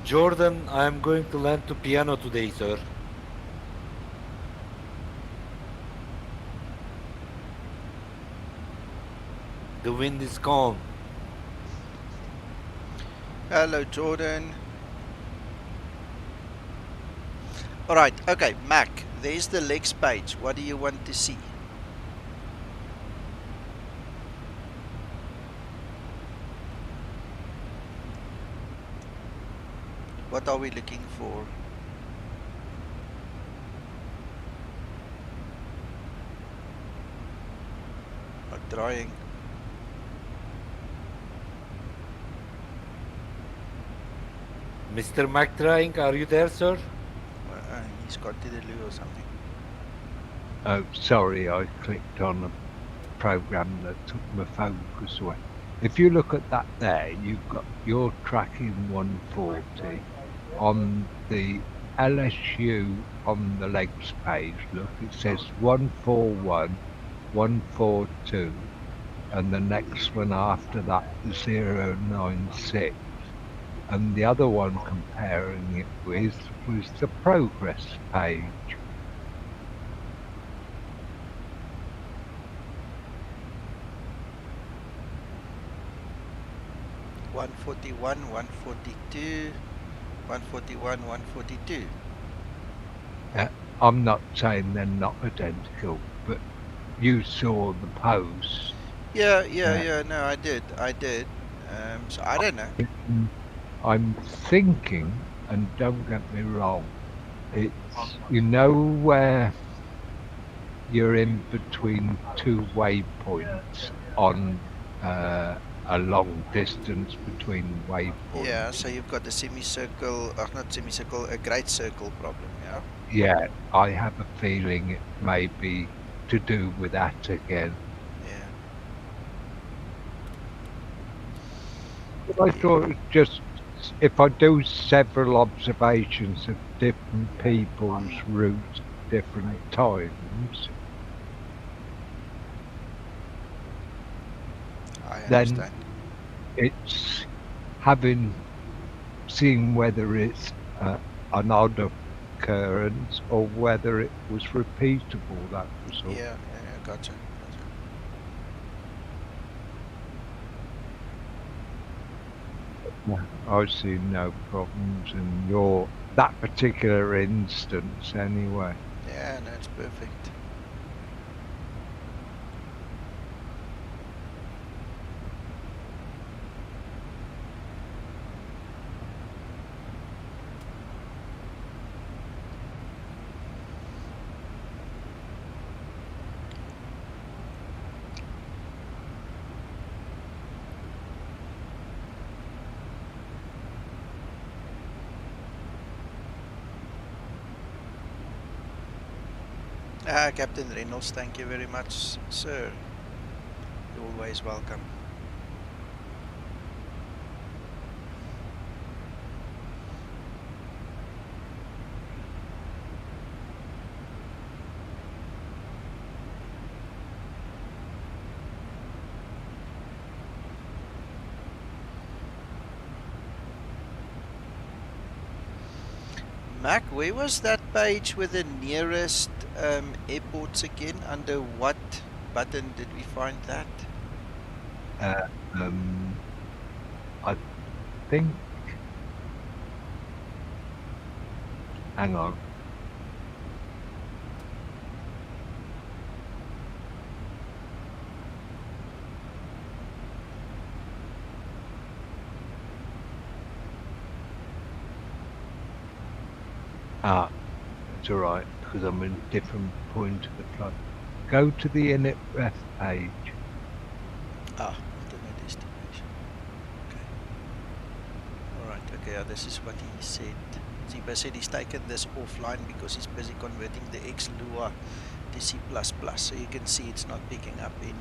Jordan, I'm going to land to piano today, sir. The wind is calm. Hello, Jordan. Alright, okay, Mac, there's the legs page. What do you want to see? What are we looking for? Not trying. Mr. McTrying, are you there, sir? He's got to the loo or something. Oh, sorry, I clicked on a program that took my focus away. If you look at that there, you're tracking 140 on the LSU on the legs page. Look, it says 141, 142, and the next one after that is 096. And the other one comparing it with was the progress page. 141, 142, 141, 142. I'm not saying they're not identical, but you saw the post. Yeah. No, I did. So I don't know. I'm thinking, and don't get me wrong, it's, you know, where you're in between two waypoints on a long distance between waypoints. Yeah, so you've got the semicircle, not semicircle, a great circle problem, yeah? Yeah, I have a feeling it may be to do with that again. Yeah. I thought it just, if I do several observations of different people's routes at different times, I then understand. it's seeing whether it's an odd occurrence or whether it was repeatable. That was all. Yeah, gotcha. I see no problems in that particular instance anyway. Yeah, no, it's perfect. Captain Reynolds, thank you very much, sir. You're always welcome. Mac, where was that page with the nearest airports again? Under what button did we find that? I think. Hang on. It's all right because I'm in a different point of the flight. Go to the init ref page. Alternate destination. Okay. Alright, okay, this is what he said. Zibo said he's taken this offline because he's busy converting the X-Lua to C++. So you can see it's not picking up anything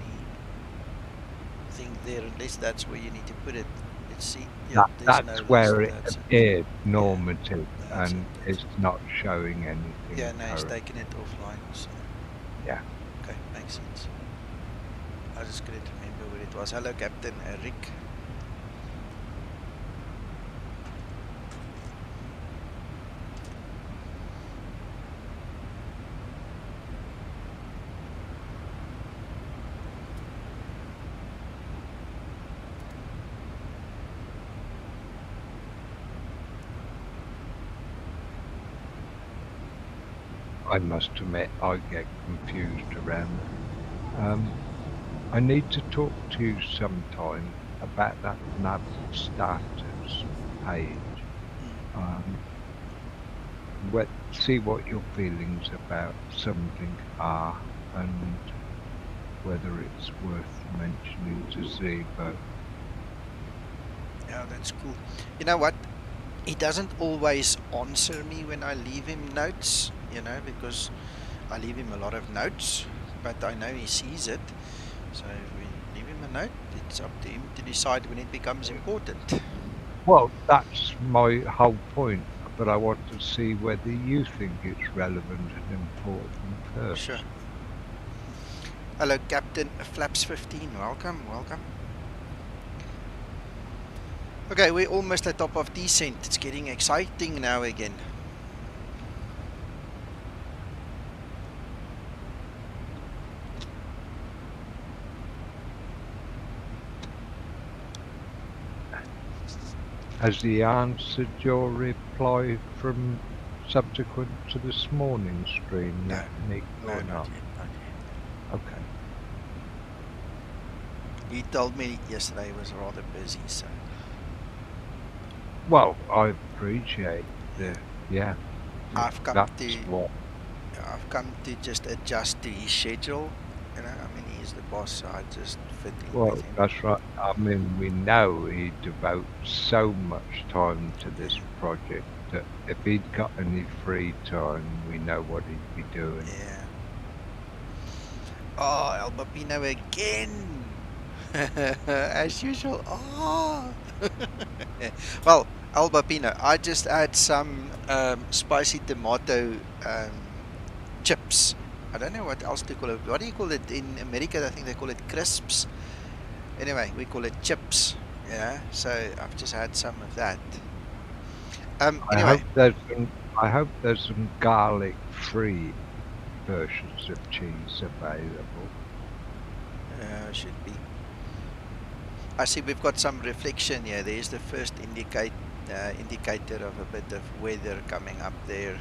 there unless that's where you need to put it. Let's see. Yeah, That's where it appeared normative, and it's not showing anything. Yeah, no, he's taken it offline. So. Yeah. Okay, makes sense. I just couldn't remember where it was. Hello, Captain Rick. I must admit, I get confused around. I need to talk to you sometime about that nav status page. See what your feelings about something are and whether it's worth mentioning to Zibo. Yeah, that's cool. You know what? He doesn't always answer me when I leave him notes, you know, because I leave him a lot of notes, but I know he sees it. So if we leave him a note, it's up to him to decide when it becomes important. Well, that's my whole point, but I want to see whether you think it's relevant and important first. Sure. Hello, Captain Flaps 15. Welcome. Okay, we're almost at top of descent. It's getting exciting now again. Has he answered your reply from subsequent to this morning's stream No, yet, Nick, no, or not not? yet, not yet. Okay. He told me yesterday he was rather busy, so Well, I appreciate yeah. I've come That's to what. just adjust to his schedule. You know, I mean, he's the boss, so I just fit in Well, with him. that's right. I mean, we know he devotes so much time to this project that if he'd got any free time, we know what he'd be doing. Yeah. Oh, El Bapino again. As usual. Oh. Well, El Bapino, I just add some spicy tomato chips. I don't know what else to call it. What do you call it in America? I think they call it crisps. Anyway, we call it chips. Yeah. So I've just had some of that. Anyway. I hope there's some garlic-free versions of cheese available. Should be. I see we've got some reflection here. There's the first indicator of a bit of weather coming up there.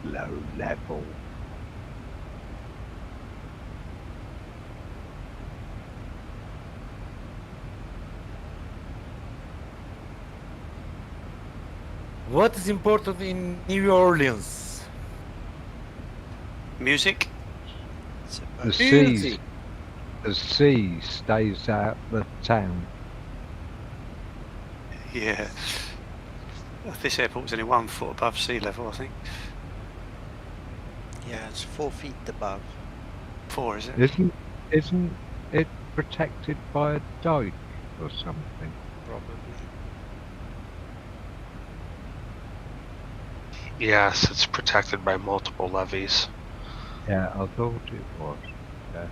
Slow level. What is important in New Orleans? Music? The sea stays out the town. Yeah. This airport's only 1 foot above sea level, I think. Yeah, it's 4 feet above. 4, is it? Isn't it protected by a dike or something? Probably. Yes, it's protected by multiple levees. Yeah, I thought it was. Yeah.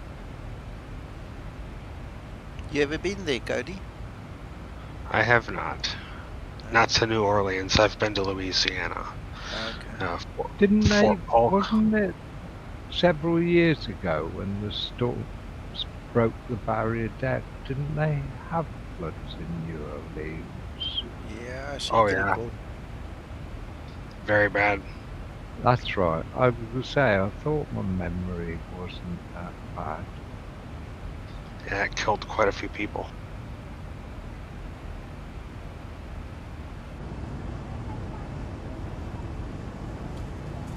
You ever been there, Cody? I have not. Not to New Orleans. I've been to Louisiana. Okay. Didn't they? Fort Polk. Wasn't it several years ago when the storms broke the barrier down? Didn't they have floods in New Orleans? Yeah, I see. Oh, yeah. Very bad. That's right. I was going to say, I thought my memory wasn't that bad. Yeah, it killed quite a few people.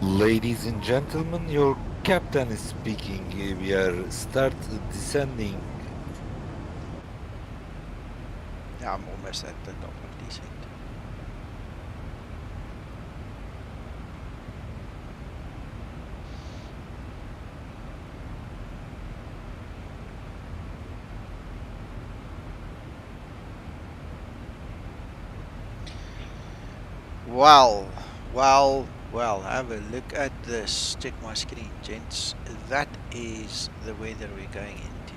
Ladies and gentlemen, your captain is speaking. We are start descending. Yeah, I'm almost at the top of descent. Well, have a look at this. Check my screen, gents. That is the weather we're going into.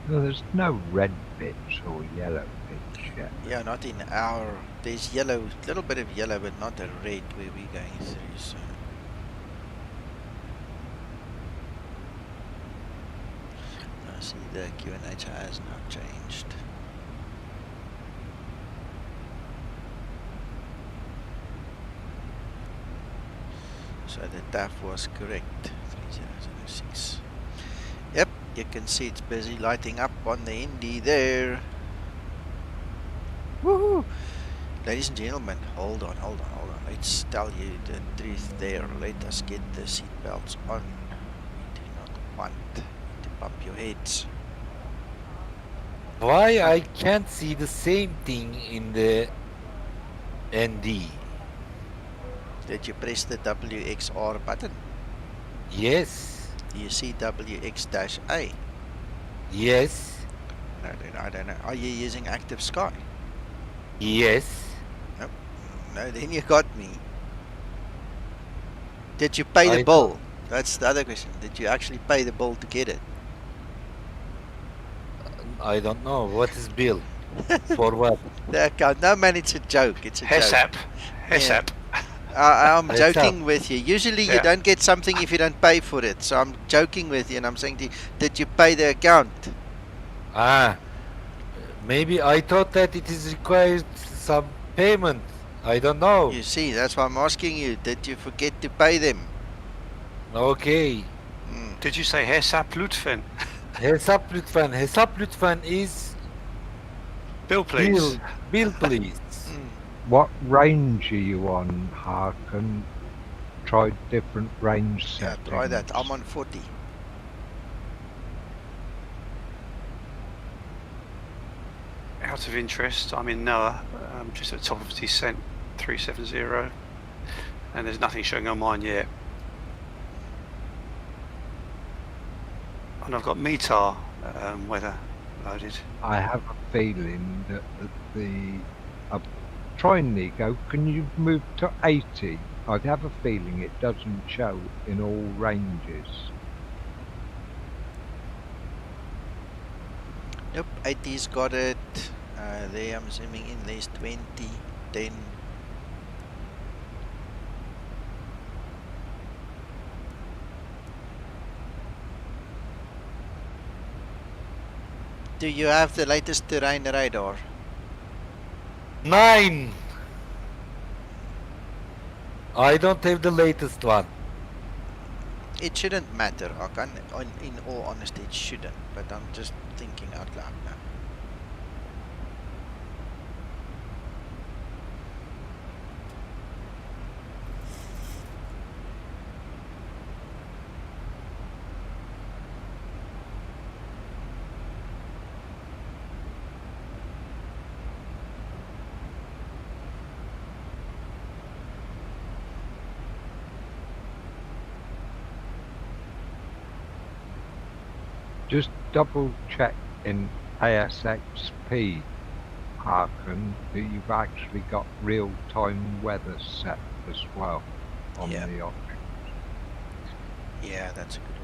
No, there's no red bits or yellow bits yet. Yeah, not in our... There's yellow, little bit of yellow, but not a red where we're going through, so... I see the QNH has not changed. So the TAF was correct, 3006. Yep, you can see it's busy lighting up on the Indy there. Woohoo! Ladies and gentlemen, hold on. Let's tell you the truth there. Let us get the seatbelts on. We do not want to bump your heads. Why I can't see the same thing in the ND? Did you press the WXR button? Yes. Do you see WX-A? Yes. No, then I don't know. Are you using Active Sky? Yes. Nope. No, then you got me. Did you pay the I bill? That's the other question. Did you actually pay the bill to get it? don't know. What is bill? For what? The account. No, man, it's a joke. It's a joke. HESAP. Yeah. HESAP. I'm Heads up. joking with you. Usually you Yeah. don't get something if you don't pay for it. So I'm joking with you and I'm saying to you, did you pay the account? Ah, maybe I thought that it is required some payment. I don't know. You see, that's why I'm asking you. Did you forget to pay them? Okay. Mm. Did you say HESAP Lutfen? Hesap lütfen. Hesap lütfen is Bill, please. bill please. Mm. What range are you on, Harkin? Try different range Yeah, settings. try that. I'm on 40. Out of interest, I'm in NOAA, just at the top of descent 370, and there's nothing showing on mine yet. And I've got METAR weather loaded. I have a feeling that try Nico, can you move to 80? I'd have a feeling it doesn't show in all ranges. Yep, 80's got it. There I'm zooming in. There's 20, 10. Do you have the latest terrain radar? 9. I don't have the latest one. It shouldn't matter, Hakan. In all honesty, it shouldn't. But I'm just thinking out loud now. Just double check in ASXP, Harkin, that you've actually got real-time weather set as well on Yeah. the option. Yeah, that's a good one.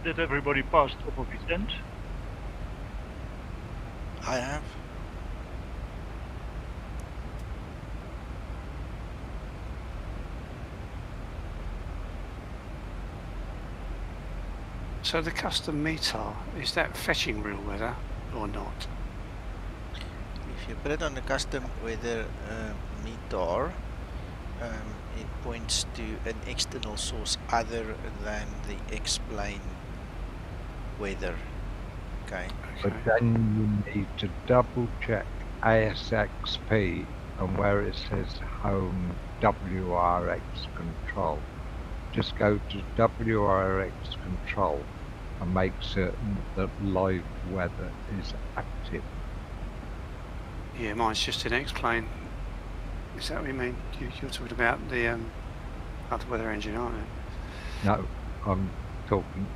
Did everybody pass top of descent? I have. So the custom METAR, is that fetching real weather or not? If you put it on the custom weather meter, it points to an external source other than the explain weather. Okay. But then you need to double check ASXP and where it says home WRX control. Just go to WRX control and make certain that live weather is active. Yeah, mine's just in X-plane. Is that what you mean? You're talking about the other weather engine, aren't you? No, I'm talking,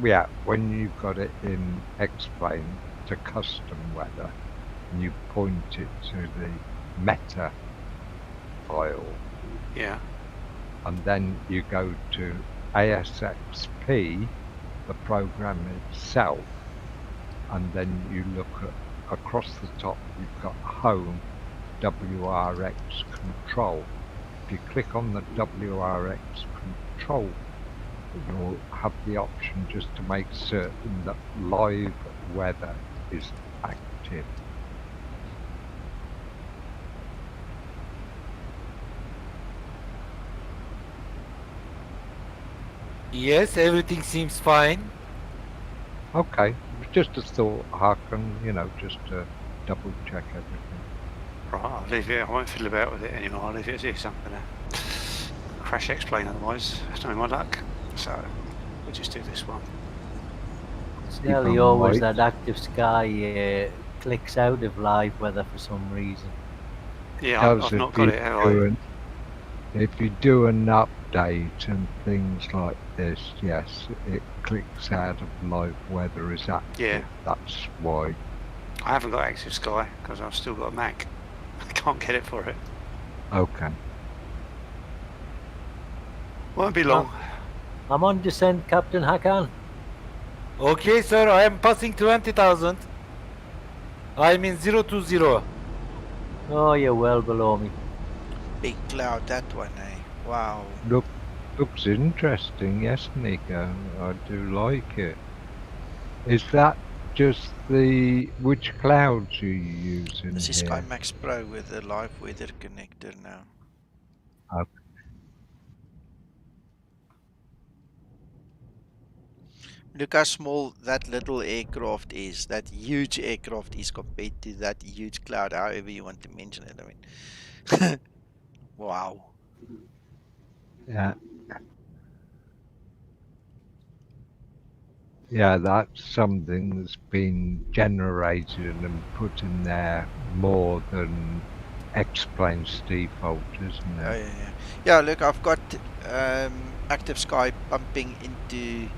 yeah, when you've got it in X-plane to custom weather and you point it to the meta file, Yeah. and then you go to ASXP, the program itself, and then you look at across the top, you've got home WRX control. If you click on the WRX control, you'll have the option just to make certain that live weather is active. Yes, everything seems fine. Okay, just a thought, Harkin, just to double check everything. Right, I'll leave it. I won't fiddle about with it anymore. I'll leave it as is. I'm going to crash X-plane otherwise. That's not my luck. So we'll just do this one. It's Keep nearly on always white. that active sky clicks out of live weather for some reason. Yeah, Does I've if not got you it, have I? do if you do an update and things like this, yes, it clicks out of live weather is active. Yeah. That's why. I haven't got active sky because I've still got a Mac. I can't get it for it. Okay. Won't be long. I'm on descent, Captain Hakan. Okay, sir, I am passing 20,000. I'm in 020. Oh, you're well below me. Big cloud, that one, eh? Wow. Looks interesting, yes, Nico. I do like it. Is that just which clouds are you using This is here? SkyMax Pro with the live weather connector now. Okay. Look how small that little aircraft is. That huge aircraft is compared to that huge cloud, however you want to mention it. I mean, wow. Yeah. Yeah, that's something that's been generated and put in there more than explains default, isn't Oh, it? yeah. Yeah, look, I've got Active Sky pumping into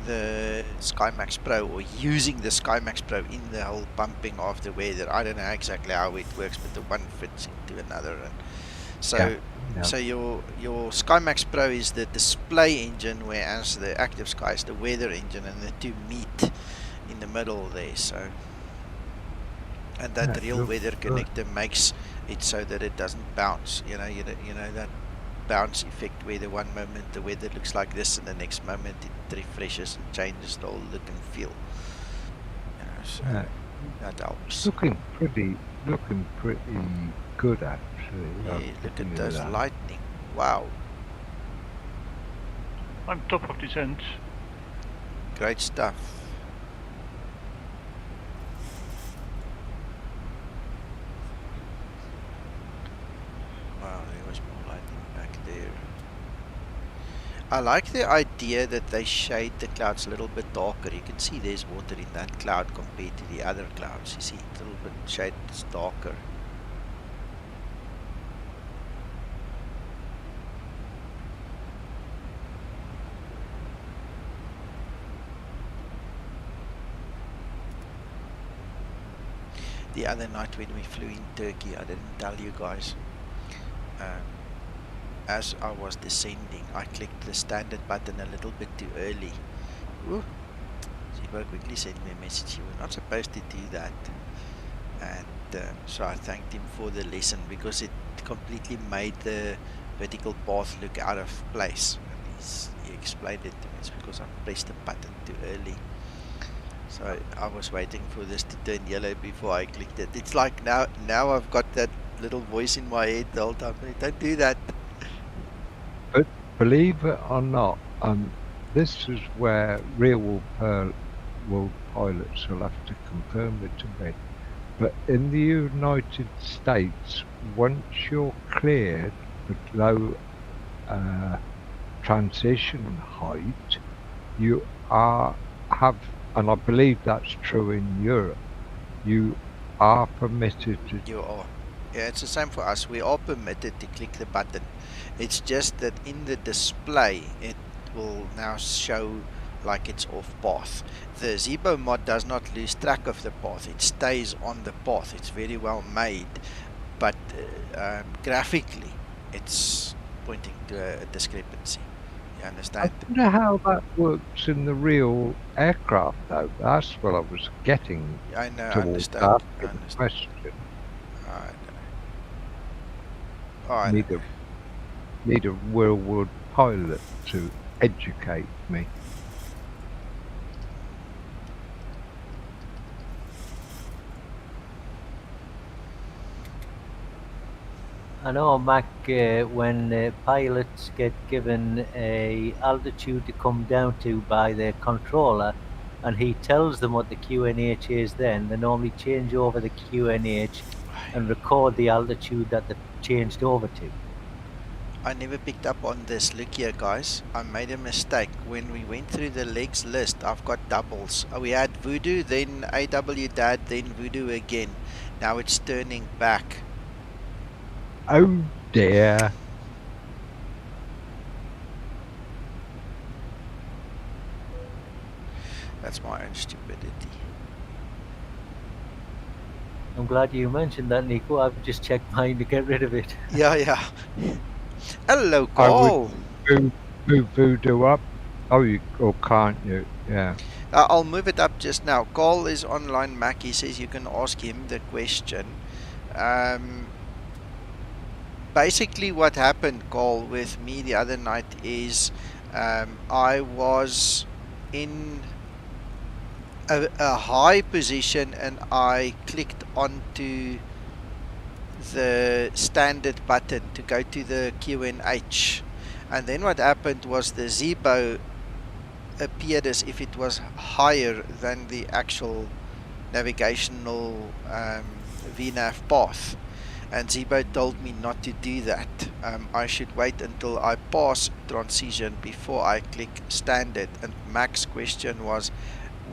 the SkyMax Pro, or using the SkyMax Pro in the whole pumping of the weather. I don't know exactly how it works, but the one fits into another. And so Yeah. so your SkyMax Pro is the display engine, whereas the Active Sky is the weather engine, and the two meet in the middle there. So, and that Yeah, real looks weather good. connector makes it so that it doesn't bounce. You know that bounce effect where the one moment the weather looks like this and the next moment it refreshes and changes the whole look and feel. You know, so Yeah. that helps. Looking pretty good actually. Yeah, I'll look give at you those that. lightning. Wow, I'm top of descent. great stuff. Wow, there was more lightning back there. I like the idea that they shade the clouds a little bit darker. You can see there's water in that cloud compared to the other clouds. You see, it's a little bit shaded, it's darker. The other night when we flew in Turkey, I didn't tell you guys. As I was descending, I clicked the standard button a little bit too early. Ooh. Zibo quickly sent me a message. You were not supposed to do that. And so I thanked him for the lesson, because it completely made the vertical path look out of place. And he explained it to me. It's because I pressed the button too early. So I was waiting for this to turn yellow before I clicked it. It's like now I've got that little voice in my head the whole time. Don't do that. But believe it or not, this is where real world pilots will have to confirm it to me. But in the United States, once you're cleared below transition height, you and I believe that's true in Europe, you are permitted to. You are. Yeah, it's the same for us. We are permitted to click the button. It's just that in the display, it will now show like it's off path. The Zibo mod does not lose track of the path. It stays on the path. It's very well made, but graphically, it's pointing to a discrepancy. You understand? I wonder how that works in the real aircraft, though. That's what I was getting I know. I towards understand. asking I the understand. question. I don't know. Oh, I don't know. Need a real world pilot to educate me. I know, Mac, when pilots get given a altitude to come down to by their controller, and he tells them what the QNH is, then they normally change over the QNH and record the altitude that they've changed over to. I never picked up on this. Look here, guys. I made a mistake. When we went through the legs list, I've got doubles. We had Voodoo, then AW Dad, then Voodoo again. Now it's turning back. Oh dear. That's my own stupidity. I'm glad you mentioned that, Nico. I've just checked mine to get rid of it. Yeah, yeah. Hello, I would Carl. move Voodoo up. Oh, you or can't you? Yeah. I'll move it up just now. Carl is online, Mac. He says you can ask him the question. Basically, what happened, Carl, with me the other night is I was in a high position and I clicked onto the standard button to go to the QNH, and then what happened was the Zibo appeared as if it was higher than the actual navigational VNAV path, and Zibo told me not to do that. I should wait until I pass transition before I click standard. And Mac's question was,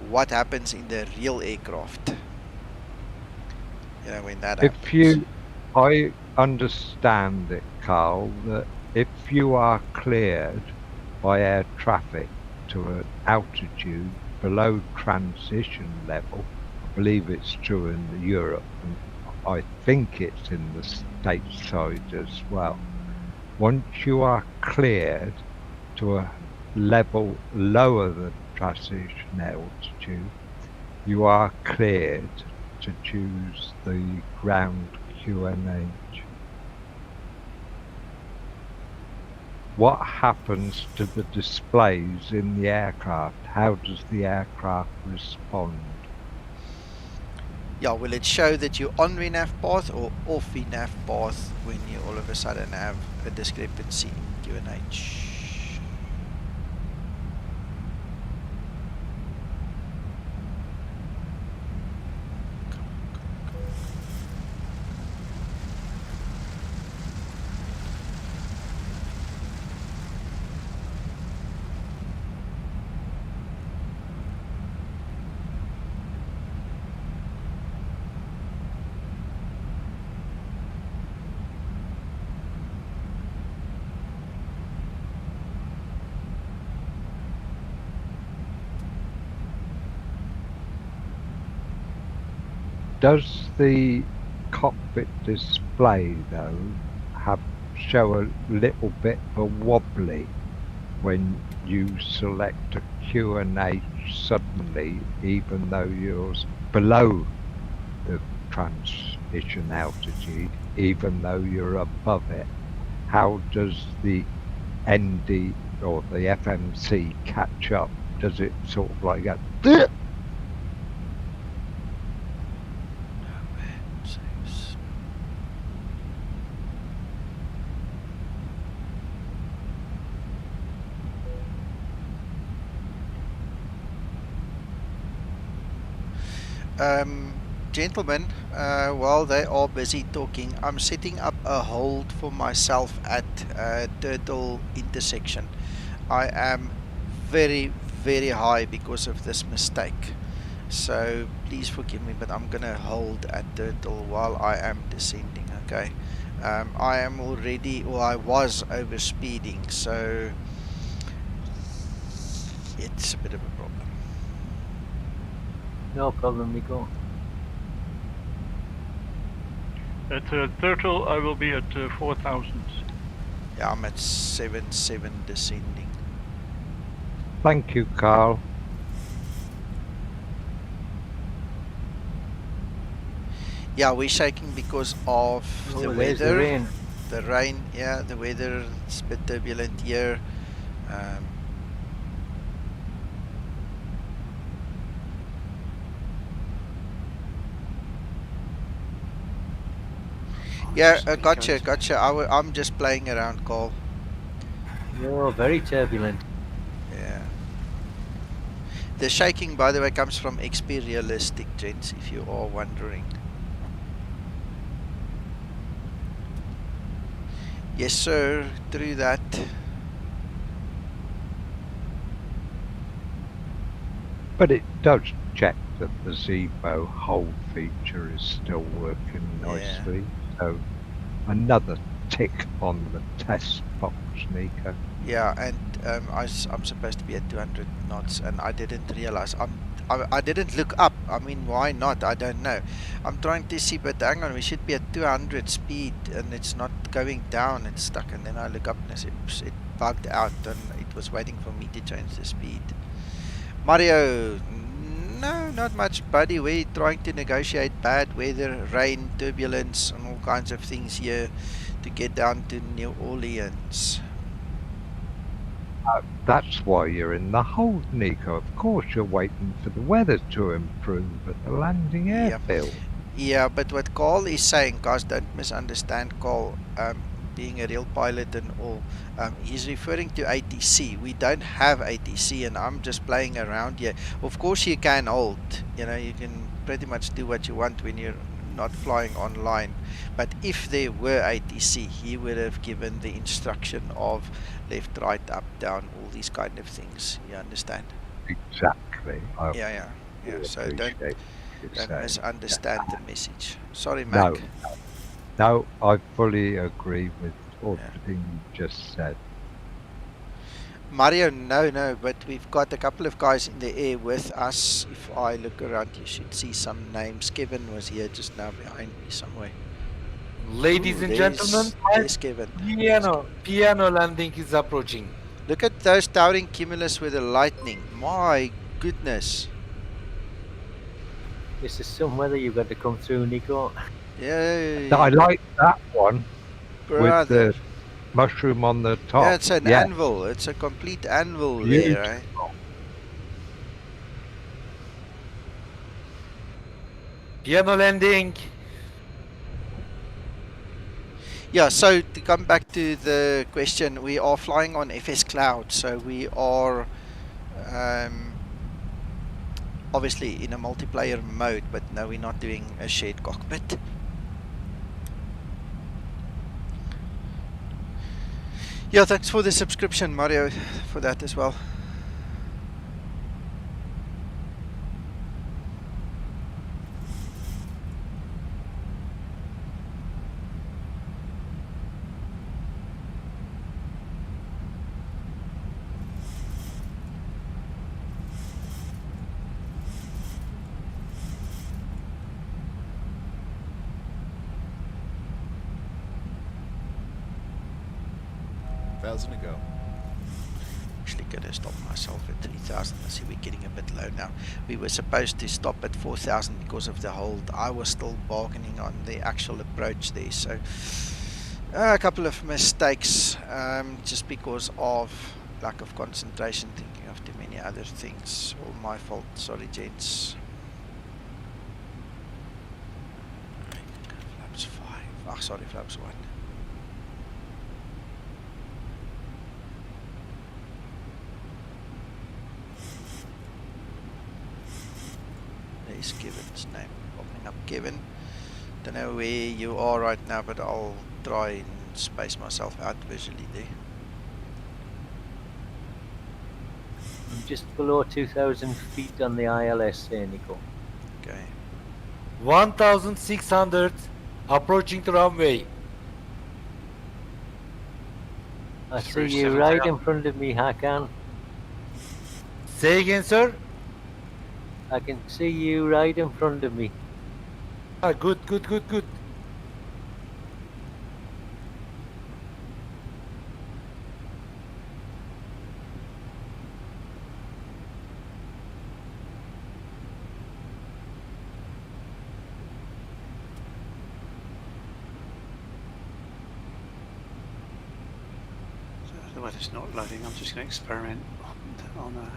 what happens in the real aircraft? You know, when that happens. I understand it, Carl, that if you are cleared by air traffic to an altitude below transition level, I believe it's true in Europe, and I think it's in the stateside as well. Once you are cleared to a level lower than transition altitude, you are cleared to choose the ground QNH. What happens to the displays in the aircraft? How does the aircraft respond? Yeah, will it show that you're on VNAV path or off VNAV path when you all of a sudden have a discrepancy in QNH? Does the cockpit display though show a little bit of a wobbly when you select a QNH suddenly, even though you're below the transition altitude, even though you're above it? How does the ND or the FMC catch up? Does it sort of like go Gentlemen, while they are busy talking, I'm setting up a hold for myself at Turtle intersection. I am very, very high because of this mistake. So please forgive me, but I'm gonna hold at Turtle while I am descending, okay? I am already, or I was overspeeding, so it's a bit of a problem. No problem, Nico. At Turtle, I will be at 4,000. Yeah, I'm at 7.7 descending. Thank you, Carl. Yeah, we're shaking because of the there's weather. the rain. The rain, yeah, the weather is a bit turbulent here. Yeah, gotcha. I'm just playing around, Cole. You're very turbulent. Yeah. The shaking, by the way, comes from XP Realistic, gents, if you are wondering. 'Cause it's raining. Yeah, the shaking, by the way, comes from XP Realistic, gents, if you are wondering. Yeah. The shaking, by the way, comes from XP Realistic, gents, if you are wondering. 'Cause it's raining. Yeah. The shaking, by the way, comes from XP Realistic, gents, if you are wondering. Yes, sir. Through that. But it does check that the Zibo hold feature is still working Yeah. nicely. So another tick on the test box, Nico. Yeah, and I'm supposed to be at 200 knots, and I didn't realize. I didn't look up. I mean, why not? I don't know. I'm trying to see, but hang on, we should be at 200 speed, and it's not going down. It's stuck, and then I look up and I say, oops, it bugged out, and it was waiting for me to change the speed. Mario, no, not much, buddy. We're trying to negotiate bad weather, rain, turbulence, and all kinds of things here to get down to New Orleans. That's why you're in the hold, Nico. Of course, you're waiting for the weather to improve at the landing Yeah. airfield. Yeah, but what Carl is saying, guys, don't misunderstand Carl, being a real pilot and all. He's referring to ATC. We don't have ATC, and I'm just playing around here. Of course, you can hold. You know, you can pretty much do what you want when you're not flying online. But if there were ATC, he would have given the instruction of left, right, up, down, all these kind of things. You understand? Exactly. Yeah. So don't misunderstand the message. Sorry, Mac. No, I fully agree with everything you just said. Mario, no, but we've got a couple of guys in the air with us. If I look around, you should see some names. Kevin was here just now behind me somewhere. Ladies and gentlemen, there's Kevin. Piano landing is approaching. Look at those towering cumulus with the lightning. My goodness. This is some weather you've got to come through, Nico. Yeah. I like that one Brother. with the mushroom on the top. Yeah, it's an anvil. It's a complete anvil there, eh? Piano landing. Yeah, so to come back to the question, we are flying on FS Cloud, so we are obviously in a multiplayer mode, but no, we're not doing a shared cockpit. Yeah, thanks for the subscription, Mario, for that as well. To go. Actually gonna stop myself at 3,000. I see we're getting a bit low now. We were supposed to stop at 4,000 because of the hold. I was still bargaining on the actual approach there, so a couple of mistakes, just because of lack of concentration, thinking of too many other things. All my fault. Sorry, gents. Flaps 5. Sorry, flaps 1. There's Kevin's name popping up. Kevin, don't know where you are right now, but I'll try and space myself out visually there. I'm just below 2,000 feet on the ILS there, Nico. Okay. 1,600 approaching the runway. I see you right in front of me, Hakan. Say again, sir? I can see you right in front of me. Ah, good. The weather's not loading. I'm just going to experiment on a.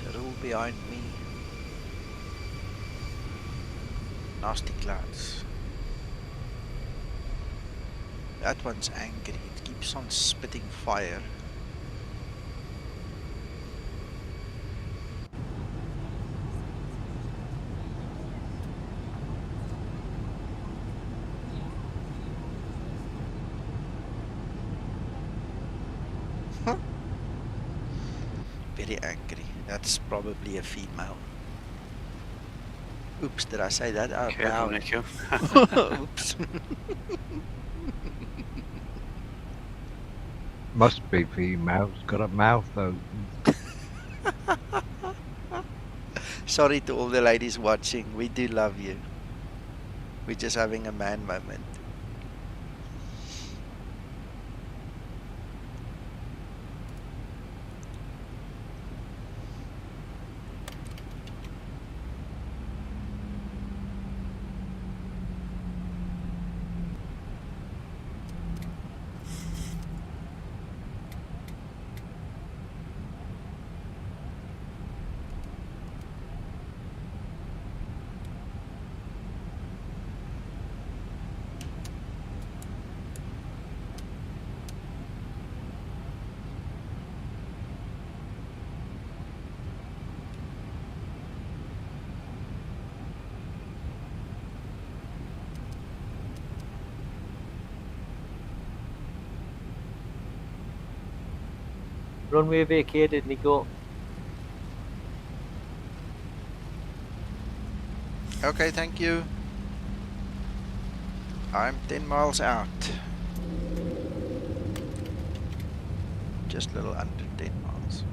There's a rule behind me. Nasty clouds. That one's angry. It keeps on spitting fire. Very angry. That's probably a female. Oops, did I say that out Careful, loud? Nico. Oops. Must be female. It's got a mouth open. Sorry to all the ladies watching. We do love you. We're just having a man moment. Runway vacated, Nico. Okay, thank you. I'm 10 miles out. Just a little under 10 miles.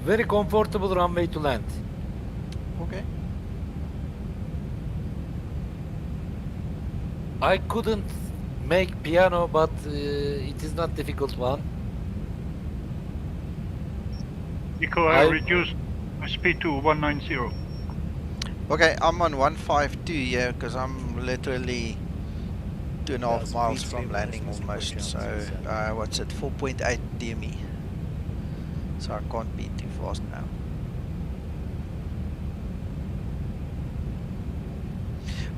Very comfortable runway to land. Okay. I couldn't make piano, but it is not difficult one. Nico, I reduced my speed to 190. Okay, I'm on 152 here because I'm literally 2.5 miles from landing almost. So, what's it? 4.8 DME. So I can't be too fast now.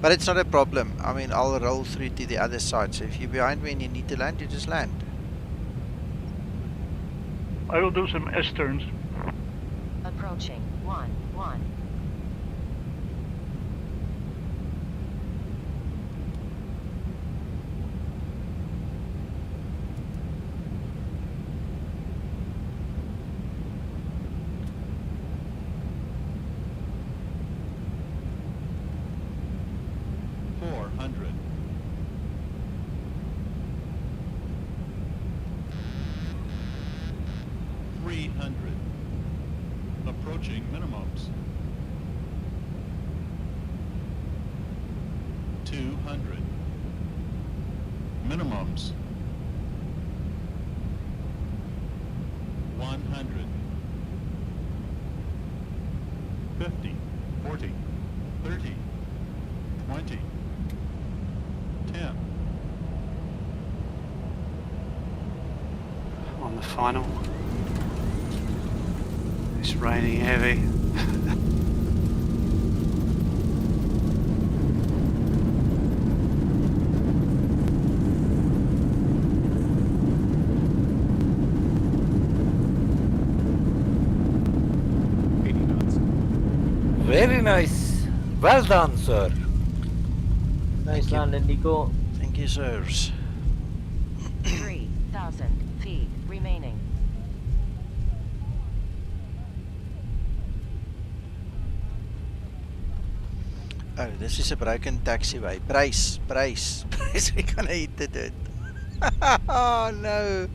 But it's not a problem. I mean, I'll roll through to the other side. So if you're behind me and you need to land, you just land. I will do some S-turns. Approaching 1-1. Approaching minimums. 200. Minimums. 100. 30, 20, 10. On the final. It's raining heavy. Very nice. Well done, sir. Nice you. landing, Nico. Thank you, sirs. 3,000 feet remaining. Oh, this is a broken taxiway. Brace, brace, brace. We're gonna hit the dirt. Oh no.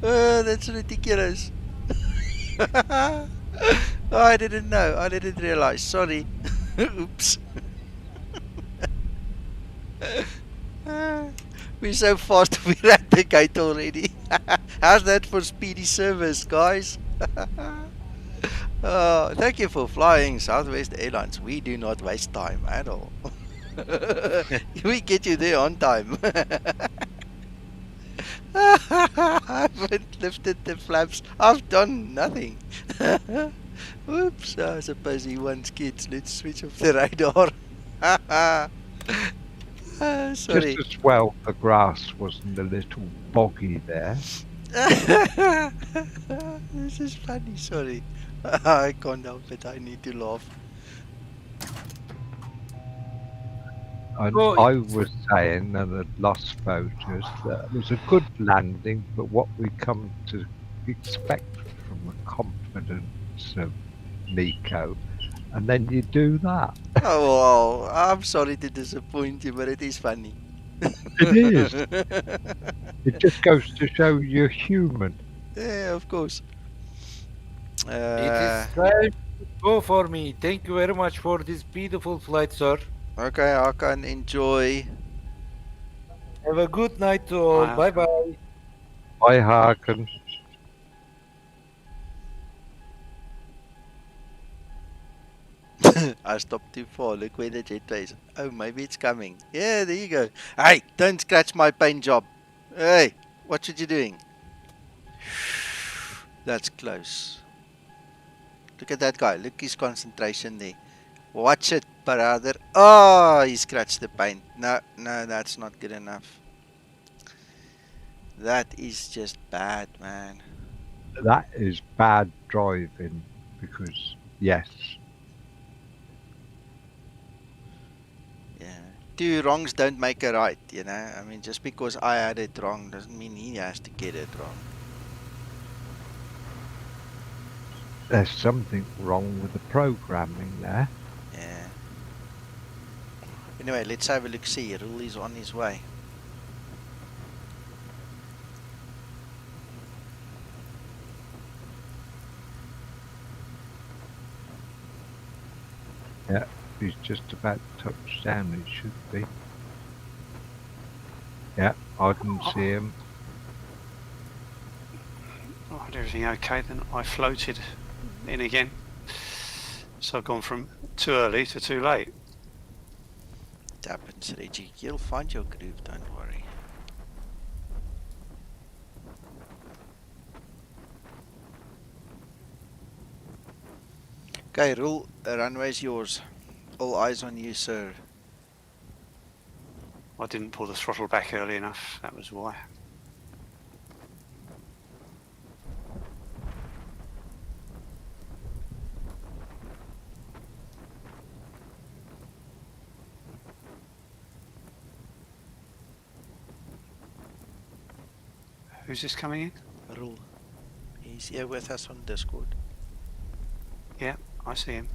Oh, that's ridiculous. Oh, I didn't know. I didn't realize. Sorry. Oops. We're so fast. We're at the gate already. How's that for speedy service, guys? Oh, thank you for flying Southwest Airlines. We do not waste time at all. We get you there on time. I haven't lifted the flaps. I've done nothing. Oops, I suppose he wants kids. Let's switch off the radar. Sorry. Just as well the grass wasn't a little boggy there. This is funny, sorry. I can't help it, I need to laugh. And Oh, I was saying, and the lost photos, that it was a good landing, but what we come to expect from the confidence of Nico, and then you do that. Oh, well, I'm sorry to disappoint you, but it is funny. It is. It just goes to show you're human. Yeah, of course. it is time to go for me. Thank you very much for this beautiful flight, sir. Okay, I can enjoy. Have a good night to all. Wow. Bye bye. I hearken. I stopped too far. Look where the jet is. Oh, maybe it's coming. Yeah, there you go. Hey, don't scratch my paint job. Hey, what should you doing? That's close. Look at that guy. Look his concentration there. Watch it, brother. Oh, he scratched the paint. No, no, that's not good enough. That is just bad, man. That is bad driving because, yes, Yeah. Two wrongs don't make a right, you know. I mean, just because I had it wrong doesn't mean he has to get it wrong. there's something wrong with the programming there. Yeah. Anyway, let's have a look. See, Rule is on his way. Yeah, he's just about to touch down, it should be. Yeah, I can see him. Oh, everything okay? Then I floated in again. So I've gone from too early to too late. It happens, Reggie. You'll find your groove, don't worry. Okay, Rule, the runway's yours. All eyes on you, sir. I didn't pull the throttle back early enough. That was why. Who's this coming in? Rule. He's here with us on Discord. Yeah, I see him.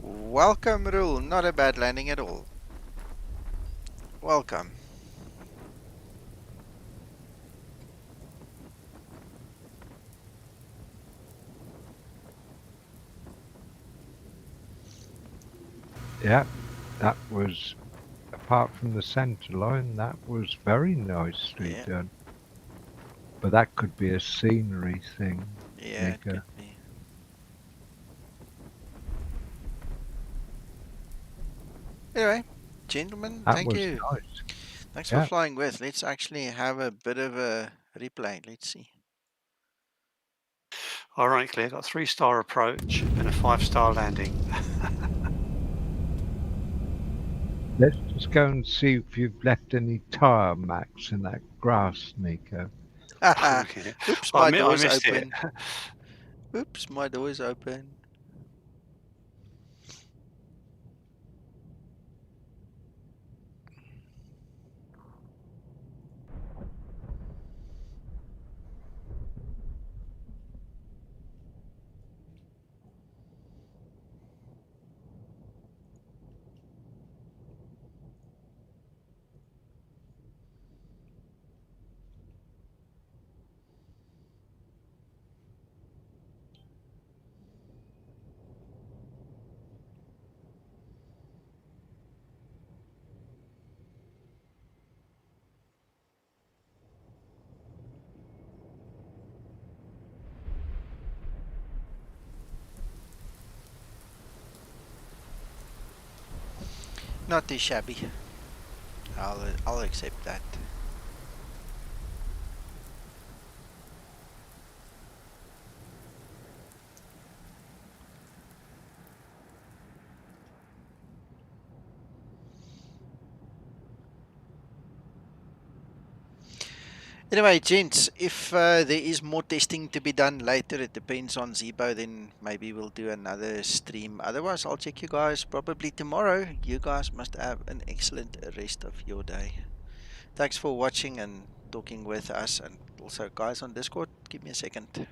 Welcome, Rule. Not a bad landing at all. Welcome. Yeah, that was, apart from the centre line, that was very nicely Yeah. done. But that could be a scenery thing, Yeah, it Nico. could be. Anyway, gentlemen, That thank was you. nice. Thanks for Yeah. flying with. Let's actually have a bit of a replay. Let's see. Ironically, I got a 3-star approach and a 5-star landing. Let's just go and see if you've left any tyre marks in that grass, Nico. Okay. Oops, I my door's missed it. open. Oops, my door's open. Not too shabby. I'll accept that. Anyway, gents, if there is more testing to be done later, it depends on Zibo, then maybe we'll do another stream. Otherwise, I'll check you guys probably tomorrow. You guys must have an excellent rest of your day. Thanks for watching and talking with us, and also guys on Discord, give me a second.